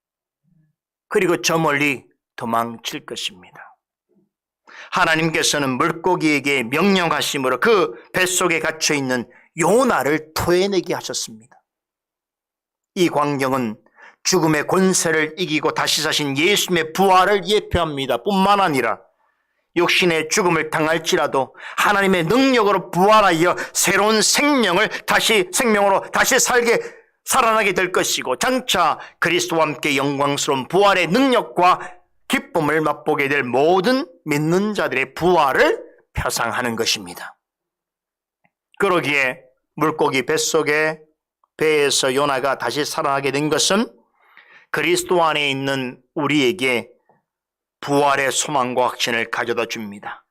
그리고 저 멀리 도망칠 것입니다. 하나님께서는 물고기에게 명령하심으로 그 뱃속에 갇혀있는 요나를 토해내게 하셨습니다. 이 광경은 죽음의 권세를 이기고 다시 사신 예수님의 부활을 예표합니다. 뿐만 아니라 육신의 죽음을 당할지라도 하나님의 능력으로 부활하여 새로운 생명을 생명으로 다시 살아나게 될 것이고 장차 그리스도와 함께 영광스러운 부활의 능력과 기쁨을 맛보게 될 모든 믿는 자들의 부활을 표상하는 것입니다. 그러기에 물고기 뱃속에 배에서 요나가 다시 살아나게 된 것은 그리스도 안에 있는 우리에게 부활의 소망과 확신을 가져다 줍니다.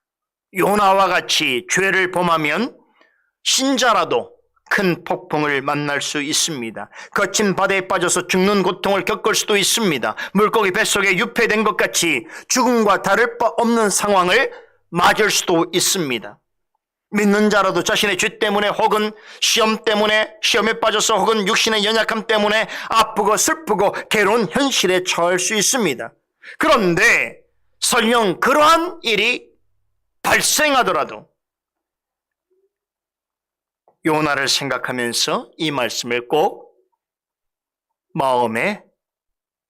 요나와 같이 죄를 범하면 신자라도 큰 폭풍을 만날 수 있습니다. 거친 바다에 빠져서 죽는 고통을 겪을 수도 있습니다. 물고기 뱃속에 유폐된 것 같이 죽음과 다를 바 없는 상황을 맞을 수도 있습니다. 믿는 자라도 자신의 죄 때문에 혹은 시험에 빠져서 혹은 육신의 연약함 때문에 아프고 슬프고 괴로운 현실에 처할 수 있습니다. 그런데 설령 그러한 일이 발생하더라도 요나를 생각하면서 이 말씀을 꼭 마음에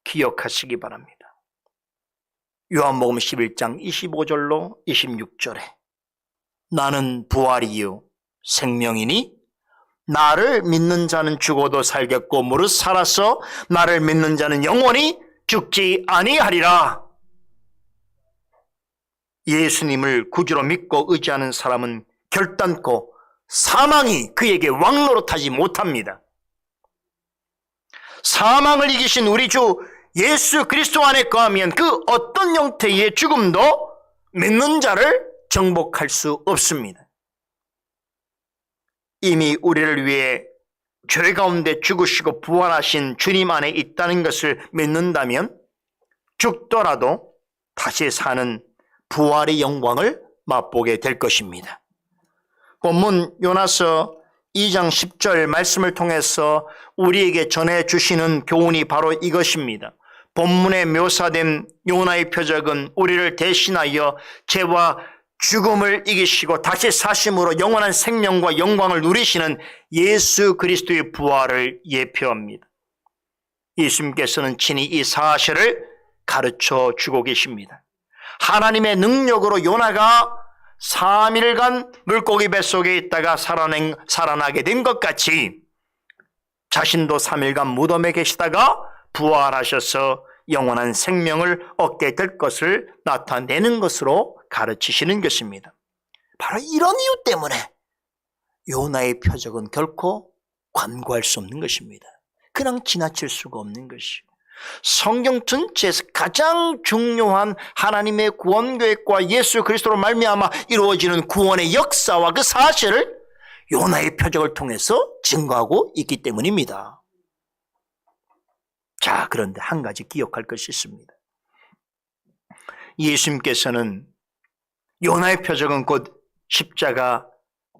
기억하시기 바랍니다. 요한복음 11장 25절로 26절에 나는 부활이요 생명이니 나를 믿는 자는 죽어도 살겠고 무릇 살아서 나를 믿는 자는 영원히 죽지 아니하리라. 예수님을 구주로 믿고 의지하는 사람은 결단코 사망이 그에게 왕노릇하지 못합니다. 사망을 이기신 우리 주 예수 그리스도 안에 거하면 그 어떤 형태의 죽음도 믿는 자를 정복할 수 없습니다. 이미 우리를 위해 죄 가운데 죽으시고 부활하신 주님 안에 있다는 것을 믿는다면 죽더라도 다시 사는 부활의 영광을 맛보게 될 것입니다. 본문 요나서 2장 10절 말씀을 통해서 우리에게 전해주시는 교훈이 바로 이것입니다. 본문에 묘사된 요나의 표적은 우리를 대신하여 죄와 죽음을 이기시고 다시 사심으로 영원한 생명과 영광을 누리시는 예수 그리스도의 부활을 예표합니다. 예수님께서는 친히 이 사실을 가르쳐 주고 계십니다. 하나님의 능력으로 요나가 3일간 물고기 뱃속에 있다가 살아나게 된 것 같이 자신도 3일간 무덤에 계시다가 부활하셔서 영원한 생명을 얻게 될 것을 나타내는 것으로 가르치시는 것입니다. 바로 이런 이유 때문에 요나의 표적은 결코 관고할 수 없는 것입니다. 그냥 지나칠 수가 없는 것이요. 성경 전체에서 가장 중요한 하나님의 구원 계획과 예수 그리스도로 말미암아 이루어지는 구원의 역사와 그 사실을 요나의 표적을 통해서 증거하고 있기 때문입니다. 자, 그런데 한 가지 기억할 것이 있습니다. 예수님께서는 요나의 표적은 곧 십자가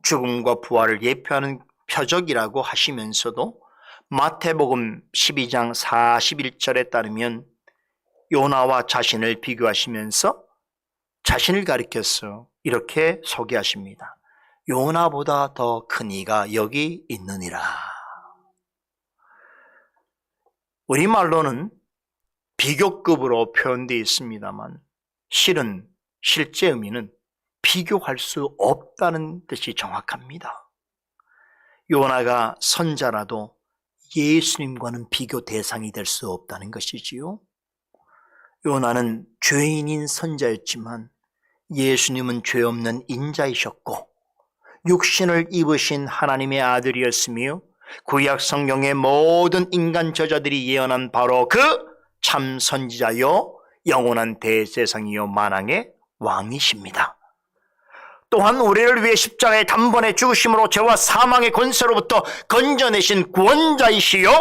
죽음과 부활을 예표하는 표적이라고 하시면서도 마태복음 12장 41절에 따르면 요나와 자신을 비교하시면서 자신을 가리켜서 이렇게 소개하십니다. 요나보다 더 큰 이가 여기 있느니라. 우리말로는 비교급으로 표현되어 있습니다만 실제 의미는 비교할 수 없다는 뜻이 정확합니다. 요나가 선자라도 예수님과는 비교 대상이 될 수 없다는 것이지요. 요나는 죄인인 선자였지만 예수님은 죄 없는 인자이셨고 육신을 입으신 하나님의 아들이었으며 구약 성경의 모든 인간 저자들이 예언한 바로 그 참 선지자요 영원한 대제사장이요 만왕의 왕이십니다. 또한 우리를 위해 십자가에 단번에 죽으심으로 죄와 사망의 권세로부터 건져내신 구원자이시요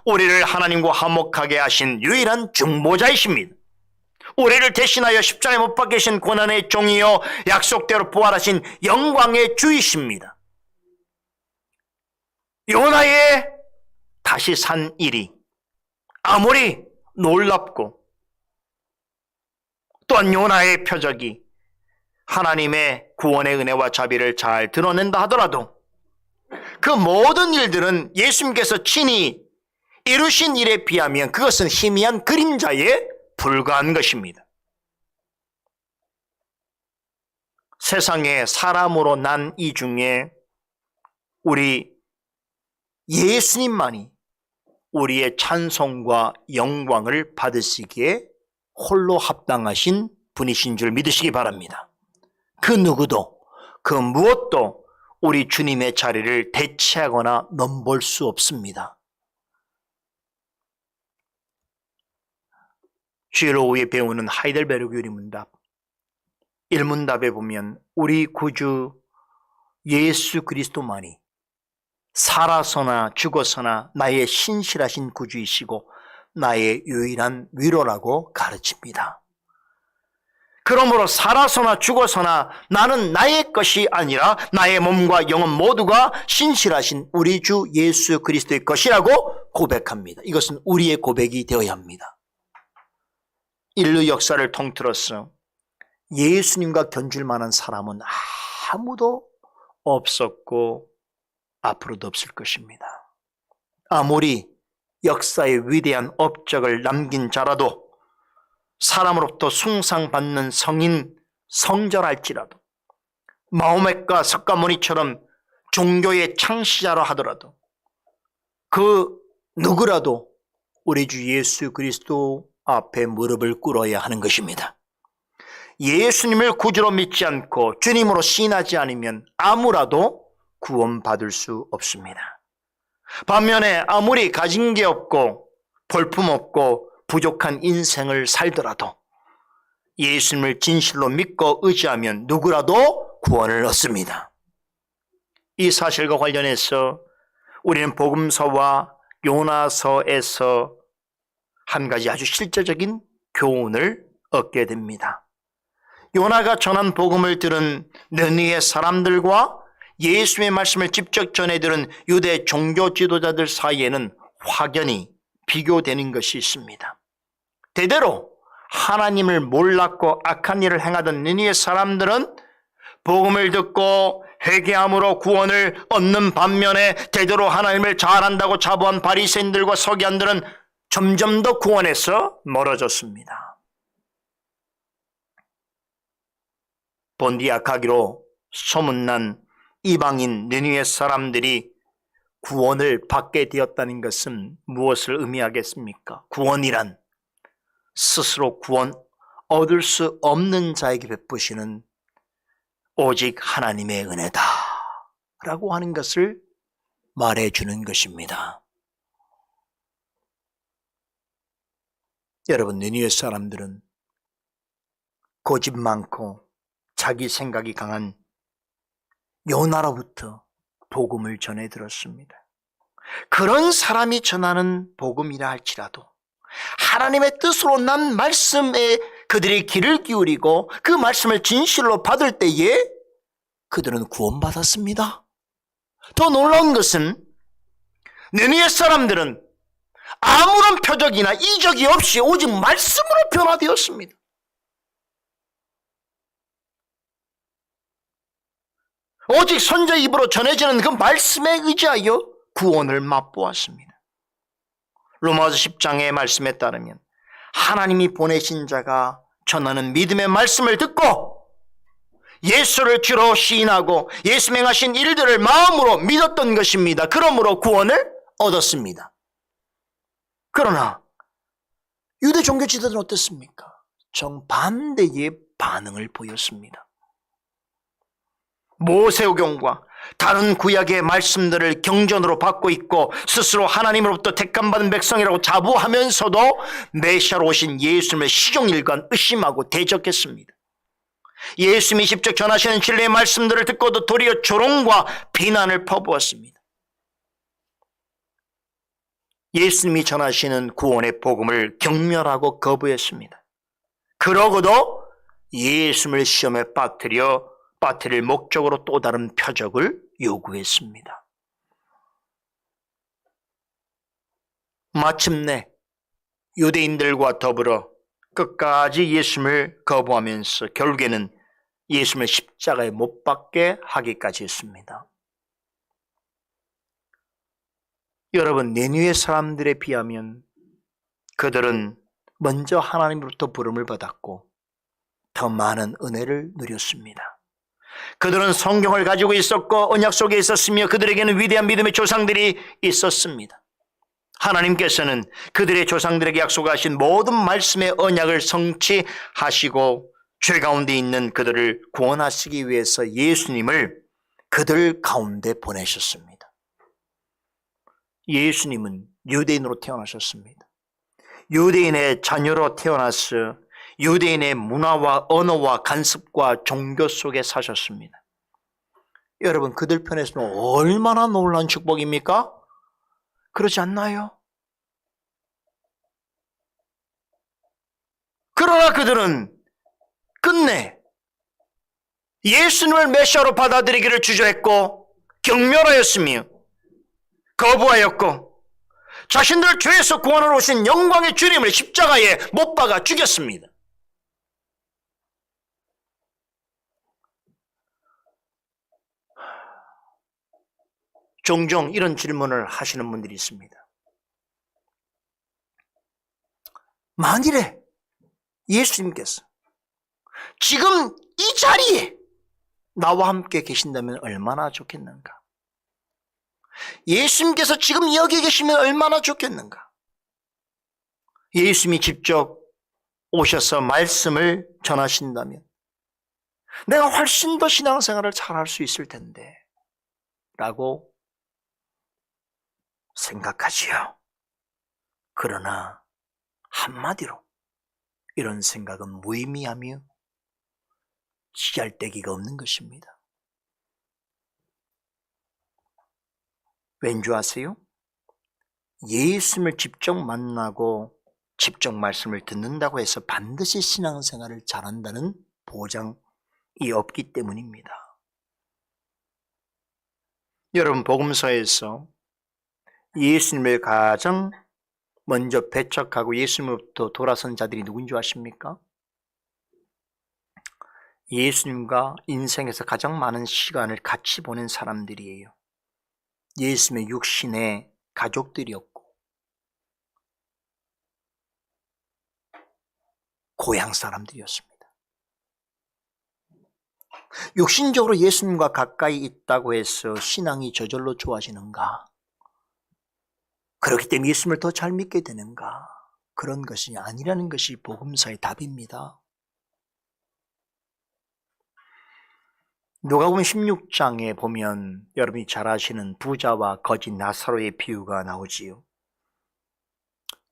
우리를 하나님과 화목하게 하신 유일한 중보자이십니다. 우리를 대신하여 십자가에 못 박히신 고난의 종이요 약속대로 부활하신 영광의 주이십니다. 요나의 다시 산 일이 아무리 놀랍고 또한 요나의 표적이 하나님의 구원의 은혜와 자비를 잘 드러낸다 하더라도 그 모든 일들은 예수님께서 친히 이루신 일에 비하면 그것은 희미한 그림자에 불과한 것입니다. 세상에 사람으로 난 이 중에 우리 예수님만이 우리의 찬송과 영광을 받으시기에 홀로 합당하신 분이신 줄 믿으시기 바랍니다. 그 누구도 그 무엇도 우리 주님의 자리를 대체하거나 넘볼 수 없습니다. 주일 오후에 배우는 하이델베르크 유리문답 1문답에 보면 우리 구주 예수 그리스도만이 살아서나 죽어서나 나의 신실하신 구주이시고 나의 유일한 위로라고 가르칩니다. 그러므로 살아서나 죽어서나 나는 나의 것이 아니라 나의 몸과 영혼 모두가 신실하신 우리 주 예수 그리스도의 것이라고 고백합니다. 이것은 우리의 고백이 되어야 합니다. 인류 역사를 통틀어서 예수님과 견줄 만한 사람은 아무도 없었고 앞으로도 없을 것입니다. 아무리 역사의 위대한 업적을 남긴 자라도, 사람으로부터 숭상받는 성인, 성전할지라도, 마호멧과 석가모니처럼 종교의 창시자라 하더라도 그 누구라도 우리 주 예수 그리스도 앞에 무릎을 꿇어야 하는 것입니다. 예수님을 구주로 믿지 않고 주님으로 시인하지 않으면 아무라도 구원받을 수 없습니다. 반면에 아무리 가진 게 없고 볼품없고 부족한 인생을 살더라도 예수님을 진실로 믿고 의지하면 누구라도 구원을 얻습니다. 이 사실과 관련해서 우리는 복음서와 요나서에서 한 가지 아주 실제적인 교훈을 얻게 됩니다. 요나가 전한 복음을 들은 느니의 사람들과 예수의 말씀을 직접 전해 들은 유대 종교 지도자들 사이에는 확연히 비교되는 것이 있습니다. 대대로 하나님을 몰랐고 악한 일을 행하던 느니의 사람들은 복음을 듣고 회개함으로 구원을 얻는 반면에 대대로 하나님을 잘 안다고 자부한 바리새인들과 서기관들은 점점 더 구원에서 멀어졌습니다. 본디아카기로 소문난 이방인 느니의 사람들이 구원을 받게 되었다는 것은 무엇을 의미하겠습니까? 구원이란 스스로 구원 얻을 수 없는 자에게 베푸시는 오직 하나님의 은혜다 라고 하는 것을 말해주는 것입니다. 여러분, 느니의 사람들은 고집 많고 자기 생각이 강한 요나로부터 복음을 전해 들었습니다. 그런 사람이 전하는 복음이라 할지라도 하나님의 뜻으로 난 말씀에 그들이 귀를 기울이고 그 말씀을 진실로 받을 때에 그들은 구원받았습니다. 더 놀라운 것은 느니의 사람들은 아무런 표적이나 이적이 없이 오직 말씀으로 변화되었습니다. 오직 선지자 입으로 전해지는 그 말씀에 의지하여 구원을 맛보았습니다. 로마서 10장의 말씀에 따르면 하나님이 보내신 자가 전하는 믿음의 말씀을 듣고 예수를 주로 시인하고 예수 행하신 일들을 마음으로 믿었던 것입니다. 그러므로 구원을 얻었습니다. 그러나 유대 종교 지도자는 어땠습니까? 정반대의 반응을 보였습니다. 모세오경과 다른 구약의 말씀들을 경전으로 받고 있고 스스로 하나님으로부터 택함받은 백성이라고 자부하면서도 메시아로 오신 예수님의 시종일관 의심하고 대적했습니다. 예수님이 직접 전하시는 진리의 말씀들을 듣고도 도리어 조롱과 비난을 퍼부었습니다. 예수님이 전하시는 구원의 복음을 경멸하고 거부했습니다. 그러고도 예수님을 시험에 빠뜨릴 목적으로 또 다른 표적을 요구했습니다. 마침내 유대인들과 더불어 끝까지 예수님을 거부하면서 결국에는 예수님을 십자가에 못 박게 하기까지 했습니다. 여러분, 니느웨 사람들에 비하면 그들은 먼저 하나님으로부터 부름을 받았고 더 많은 은혜를 누렸습니다. 그들은 성경을 가지고 있었고 언약 속에 있었으며 그들에게는 위대한 믿음의 조상들이 있었습니다. 하나님께서는 그들의 조상들에게 약속하신 모든 말씀의 언약을 성취하시고 죄 가운데 있는 그들을 구원하시기 위해서 예수님을 그들 가운데 보내셨습니다. 예수님은 유대인으로 태어나셨습니다. 유대인의 자녀로 태어나서 유대인의 문화와 언어와 관습과 종교 속에 사셨습니다. 여러분, 그들 편에서는 얼마나 놀라운 축복입니까? 그렇지 않나요? 그러나 그들은 끝내 예수님을 메시아로 받아들이기를 주저했고 경멸하였으며 거부하였고 자신들 죄에서 구원하러 오신 영광의 주님을 십자가에 못 박아 죽였습니다. 종종 이런 질문을 하시는 분들이 있습니다. 만일에 예수님께서 지금 이 자리에 나와 함께 계신다면 얼마나 좋겠는가? 예수님께서 지금 여기 계시면 얼마나 좋겠는가? 예수님이 직접 오셔서 말씀을 전하신다면 내가 훨씬 더 신앙생활을 잘할 수 있을 텐데 라고 생각하지요. 그러나 한마디로 이런 생각은 무의미하며 씨알데기가 없는 것입니다. 왠지 아세요? 예수님을 직접 만나고 직접 말씀을 듣는다고 해서 반드시 신앙생활을 잘한다는 보장이 없기 때문입니다. 여러분, 복음서에서 예수님을 가장 먼저 배척하고 예수님으로부터 돌아선 자들이 누군지 아십니까? 예수님과 인생에서 가장 많은 시간을 같이 보낸 사람들이에요. 예수님의 육신의 가족들이었고 고향 사람들이었습니다. 육신적으로 예수님과 가까이 있다고 해서 신앙이 저절로 좋아지는가? 그렇기 때문에 예수님을 더 잘 믿게 되는가? 그런 것이 아니라는 것이 복음서의 답입니다. 누가복음 16장에 보면 여러분이 잘 아시는 부자와 거지 나사로의 비유가 나오지요.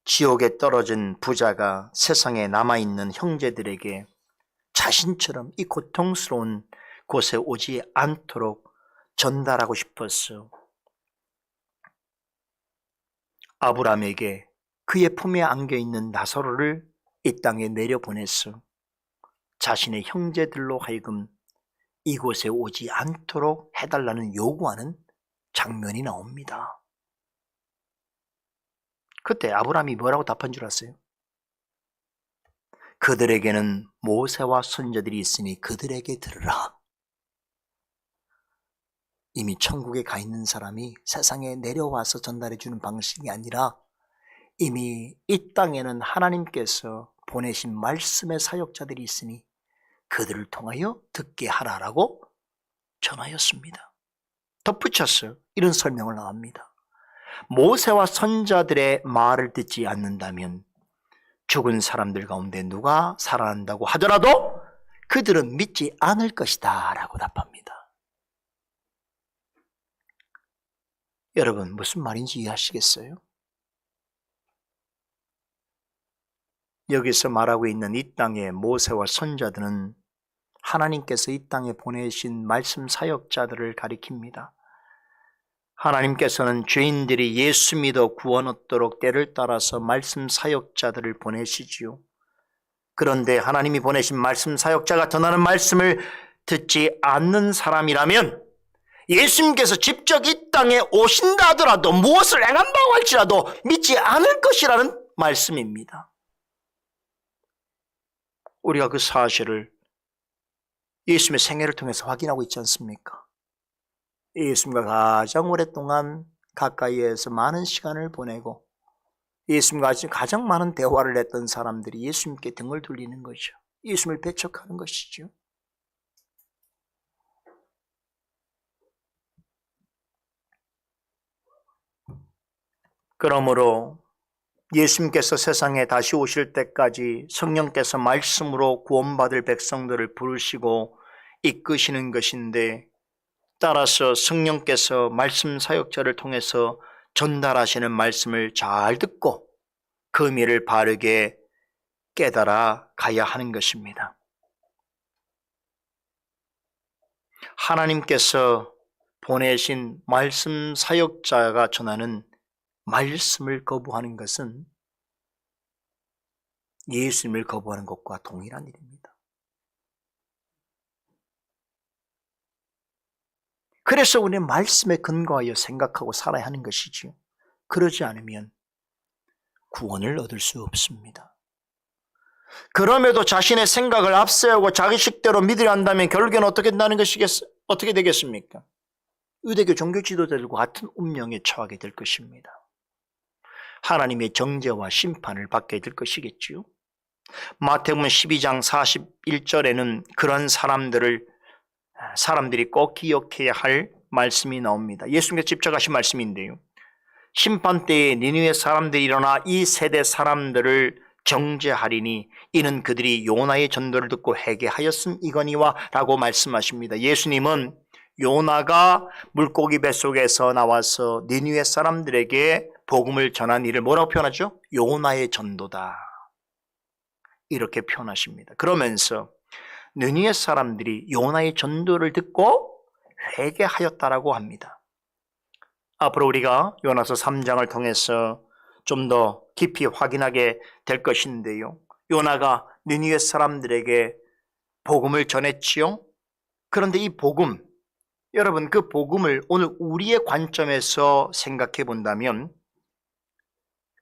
지옥에 떨어진 부자가 세상에 남아있는 형제들에게 자신처럼 이 고통스러운 곳에 오지 않도록 전달하고 싶었어. 아브라함에게 그의 품에 안겨있는 나사로를 이 땅에 내려보냈어. 자신의 형제들로 하여금 이곳에 오지 않도록 해달라는 요구하는 장면이 나옵니다. 그때 아브라함이 뭐라고 답한 줄 아세요? 그들에게는 모세와 선지자들이 있으니 그들에게 들으라. 이미 천국에 가 있는 사람이 세상에 내려와서 전달해 주는 방식이 아니라 이미 이 땅에는 하나님께서 보내신 말씀의 사역자들이 있으니 그들을 통하여 듣게 하라라고 전하였습니다. 덧붙였어요. 이런 설명을 나옵니다. 모세와 선지자들의 말을 듣지 않는다면 죽은 사람들 가운데 누가 살아난다고 하더라도 그들은 믿지 않을 것이다 라고 답합니다. 여러분, 무슨 말인지 이해하시겠어요? 여기서 말하고 있는 이 땅의 모세와 선지자들은 하나님께서 이 땅에 보내신 말씀 사역자들을 가리킵니다. 하나님께서는 죄인들이 예수 믿어 구원 얻도록 때를 따라서 말씀 사역자들을 보내시지요. 그런데 하나님이 보내신 말씀 사역자가 전하는 말씀을 듣지 않는 사람이라면 예수님께서 직접 이 땅에 오신다 하더라도 무엇을 행한다고 할지라도 믿지 않을 것이라는 말씀입니다. 우리가 그 사실을 예수님의 생애를 통해서 확인하고 있지 않습니까? 예수님과 가장 오랫동안 가까이에서 많은 시간을 보내고 예수님과 가장 많은 대화를 했던 사람들이 예수님께 등을 돌리는 거죠. 예수님을 배척하는 것이죠. 그러므로 예수님께서 세상에 다시 오실 때까지 성령께서 말씀으로 구원받을 백성들을 부르시고 이끄시는 것인데, 따라서 성령께서 말씀 사역자를 통해서 전달하시는 말씀을 잘 듣고 그 의미를 바르게 깨달아 가야 하는 것입니다. 하나님께서 보내신 말씀 사역자가 전하는 말씀을 거부하는 것은 예수님을 거부하는 것과 동일한 일입니다. 그래서 우리는 말씀에 근거하여 생각하고 살아야 하는 것이지요. 그러지 않으면 구원을 얻을 수 없습니다. 그럼에도 자신의 생각을 앞세우고 자기 식대로 믿으려 한다면 결국에는 어떻게 되겠습니까? 유대교 종교 지도자들과 같은 운명에 처하게 될 것입니다. 하나님의 정죄와 심판을 받게 될 것이겠지요. 마태복음 12장 41절에는 그런 사람들이 꼭 기억해야 할 말씀이 나옵니다. 예수님께서 직접 하신 말씀인데요. 심판 때에 니느웨 사람들이 일어나 이 세대 사람들을 정죄하리니 이는 그들이 요나의 전도를 듣고 회개하였음이거니와 라고 말씀하십니다. 예수님은 요나가 물고기 뱃속에서 나와서 니느웨 사람들에게 복음을 전한 일을 뭐라고 표현하죠? 요나의 전도다. 이렇게 표현하십니다. 그러면서 느니에 사람들이 요나의 전도를 듣고 회개하였다라고 합니다. 앞으로 우리가 요나서 3장을 통해서 좀 더 깊이 확인하게 될 것인데요. 요나가 느니에 사람들에게 복음을 전했지요. 그런데 이 복음, 여러분 그 복음을 오늘 우리의 관점에서 생각해 본다면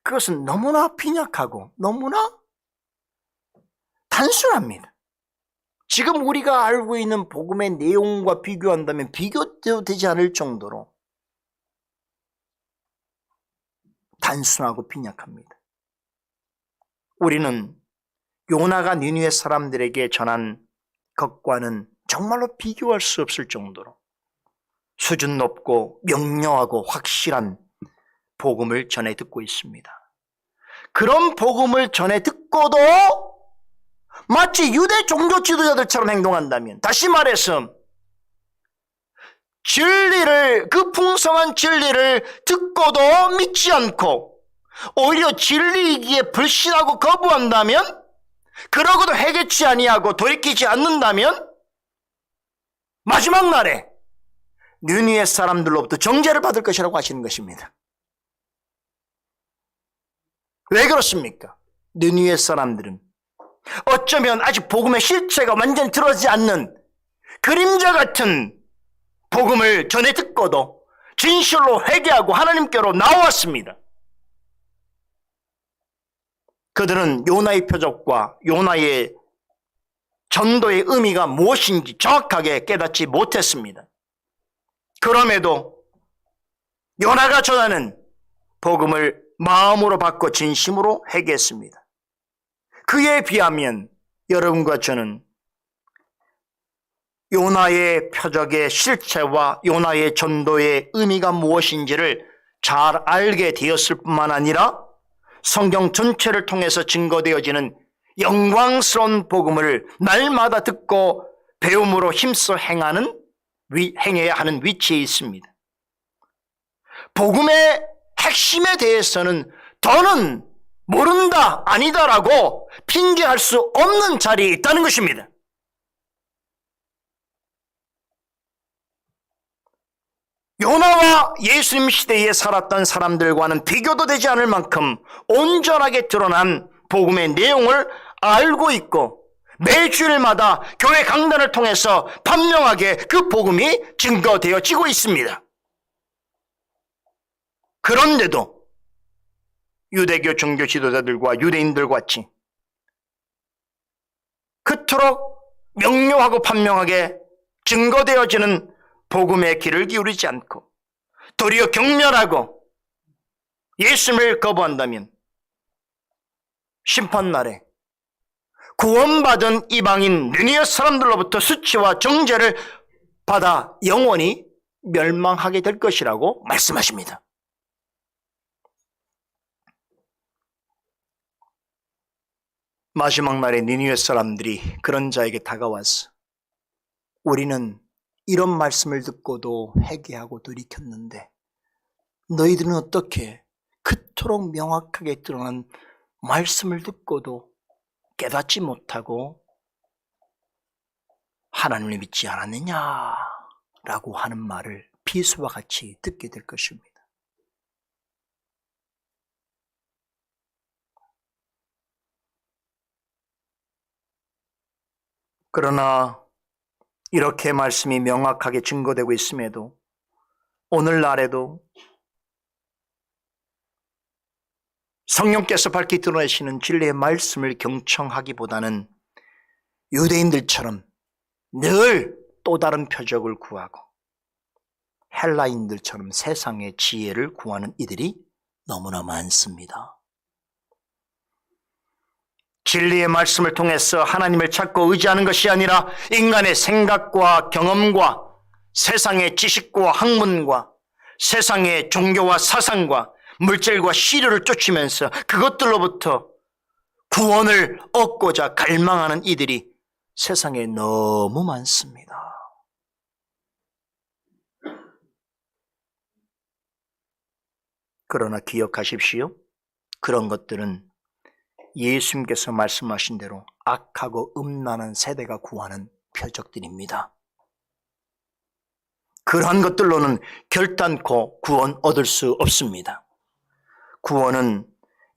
그것은 너무나 빈약하고 너무나 단순합니다. 지금 우리가 알고 있는 복음의 내용과 비교한다면 비교도 되지 않을 정도로 단순하고 빈약합니다. 우리는 요나가 니느웨 사람들에게 전한 것과는 정말로 비교할 수 없을 정도로 수준 높고 명료하고 확실한 복음을 전해 듣고 있습니다. 그런 복음을 전해 듣고도 마치 유대 종교 지도자들처럼 행동한다면, 다시 말해서 그 풍성한 진리를 듣고도 믿지 않고 오히려 진리이기에 불신하고 거부한다면, 그러고도 회개치 아니하고 돌이키지 않는다면 마지막 날에 느니웨 사람들로부터 정죄를 받을 것이라고 하시는 것입니다. 왜 그렇습니까? 느니웨 사람들은 어쩌면 아직 복음의 실체가 완전히 드러나지 않는 그림자 같은 복음을 전해 듣고도 진실로 회개하고 하나님께로 나왔습니다. 그들은 요나의 표적과 요나의 전도의 의미가 무엇인지 정확하게 깨닫지 못했습니다. 그럼에도 요나가 전하는 복음을 마음으로 받고 진심으로 회개했습니다. 그에 비하면 여러분과 저는 요나의 표적의 실체와 요나의 전도의 의미가 무엇인지를 잘 알게 되었을 뿐만 아니라 성경 전체를 통해서 증거되어지는 영광스러운 복음을 날마다 듣고 배움으로 힘써 행해야 하는 위치에 있습니다. 복음의 핵심에 대해서는 더는 모른다, 아니다라고 핑계할 수 없는 자리에 있다는 것입니다. 요나와 예수님 시대에 살았던 사람들과는 비교도 되지 않을 만큼 온전하게 드러난 복음의 내용을 알고 있고 매주일마다 교회 강단을 통해서 분명하게 그 복음이 증거되어지고 있습니다. 그런데도 유대교 종교 지도자들과 유대인들과 같이 그토록 명료하고 판명하게 증거되어지는 복음의 귀를 기울이지 않고 도리어 경멸하고 예수님을 거부한다면 심판날에 구원받은 이방인 느니웨 사람들로부터 수치와 정죄를 받아 영원히 멸망하게 될 것이라고 말씀하십니다. 마지막 날에 니느웨 사람들이 그런 자에게 다가와서 우리는 이런 말씀을 듣고도 회개하고 돌이켰는데 너희들은 어떻게 그토록 명확하게 드러난 말씀을 듣고도 깨닫지 못하고 하나님을 믿지 않았느냐라고 하는 말을 비수와 같이 듣게 될 것입니다. 그러나 이렇게 말씀이 명확하게 증거되고 있음에도 오늘날에도 성령께서 밝히 드러내시는 진리의 말씀을 경청하기보다는 유대인들처럼 늘 또 다른 표적을 구하고 헬라인들처럼 세상의 지혜를 구하는 이들이 너무나 많습니다. 진리의 말씀을 통해서 하나님을 찾고 의지하는 것이 아니라 인간의 생각과 경험과 세상의 지식과 학문과 세상의 종교와 사상과 물질과 시류를 쫓으면서 그것들로부터 구원을 얻고자 갈망하는 이들이 세상에 너무 많습니다. 그러나 기억하십시오. 그런 것들은 예수님께서 말씀하신 대로 악하고 음란한 세대가 구하는 표적들입니다. 그러한 것들로는 결단코 구원 얻을 수 없습니다. 구원은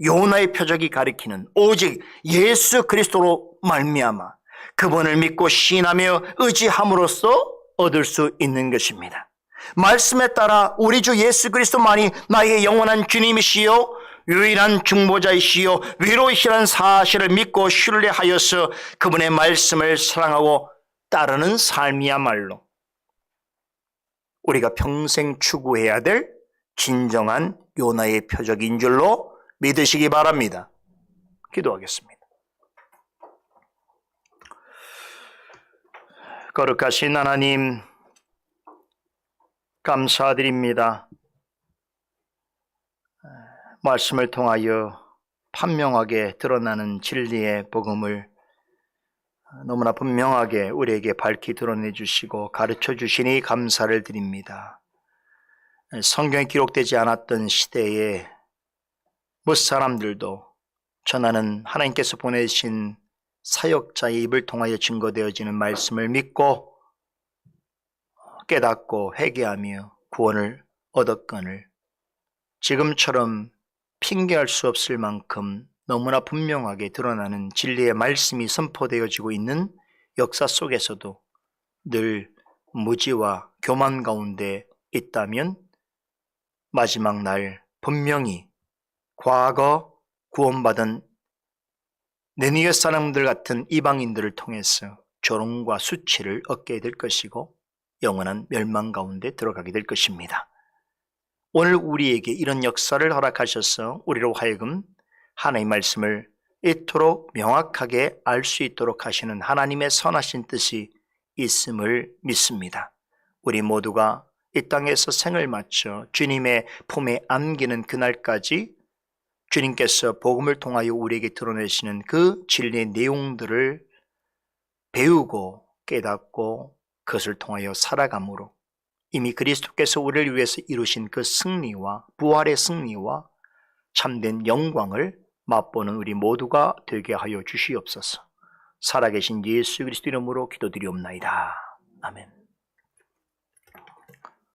요나의 표적이 가리키는 오직 예수 그리스도로 말미암아 그분을 믿고 신하며 의지함으로써 얻을 수 있는 것입니다. 말씀에 따라 우리 주 예수 그리스도만이 나의 영원한 주님이시요 유일한 중보자이시요 위로이시라는 사실을 믿고 신뢰하여서 그분의 말씀을 사랑하고 따르는 삶이야말로 우리가 평생 추구해야 될 진정한 요나의 표적인 줄로 믿으시기 바랍니다. 기도하겠습니다. 거룩하신 하나님, 감사드립니다. 말씀을 통하여 판명하게 드러나는 진리의 복음을 너무나 분명하게 우리에게 밝히 드러내 주시고 가르쳐 주시니 감사를 드립니다. 성경에 기록되지 않았던 시대에 못 사람들도 전하는 하나님께서 보내신 사역자의 입을 통하여 증거되어지는 말씀을 믿고 깨닫고 회개하며 구원을 얻었거늘 지금처럼 핑계할 수 없을 만큼 너무나 분명하게 드러나는 진리의 말씀이 선포되어지고 있는 역사 속에서도 늘 무지와 교만 가운데 있다면 마지막 날 분명히 과거 구원받은 느니웨 사람들 같은 이방인들을 통해서 조롱과 수치를 얻게 될 것이고 영원한 멸망 가운데 들어가게 될 것입니다. 오늘 우리에게 이런 역사를 허락하셔서 우리로 하여금 하나님의 말씀을 이토록 명확하게 알 수 있도록 하시는 하나님의 선하신 뜻이 있음을 믿습니다. 우리 모두가 이 땅에서 생을 마쳐 주님의 품에 안기는 그날까지 주님께서 복음을 통하여 우리에게 드러내시는 그 진리의 내용들을 배우고 깨닫고 그것을 통하여 살아감으로 이미 그리스도께서 우리를 위해서 이루신 그 승리와 부활의 승리와 참된 영광을 맛보는 우리 모두가 되게 하여 주시옵소서. 살아계신 예수 그리스도 이름으로 기도드리옵나이다. 아멘.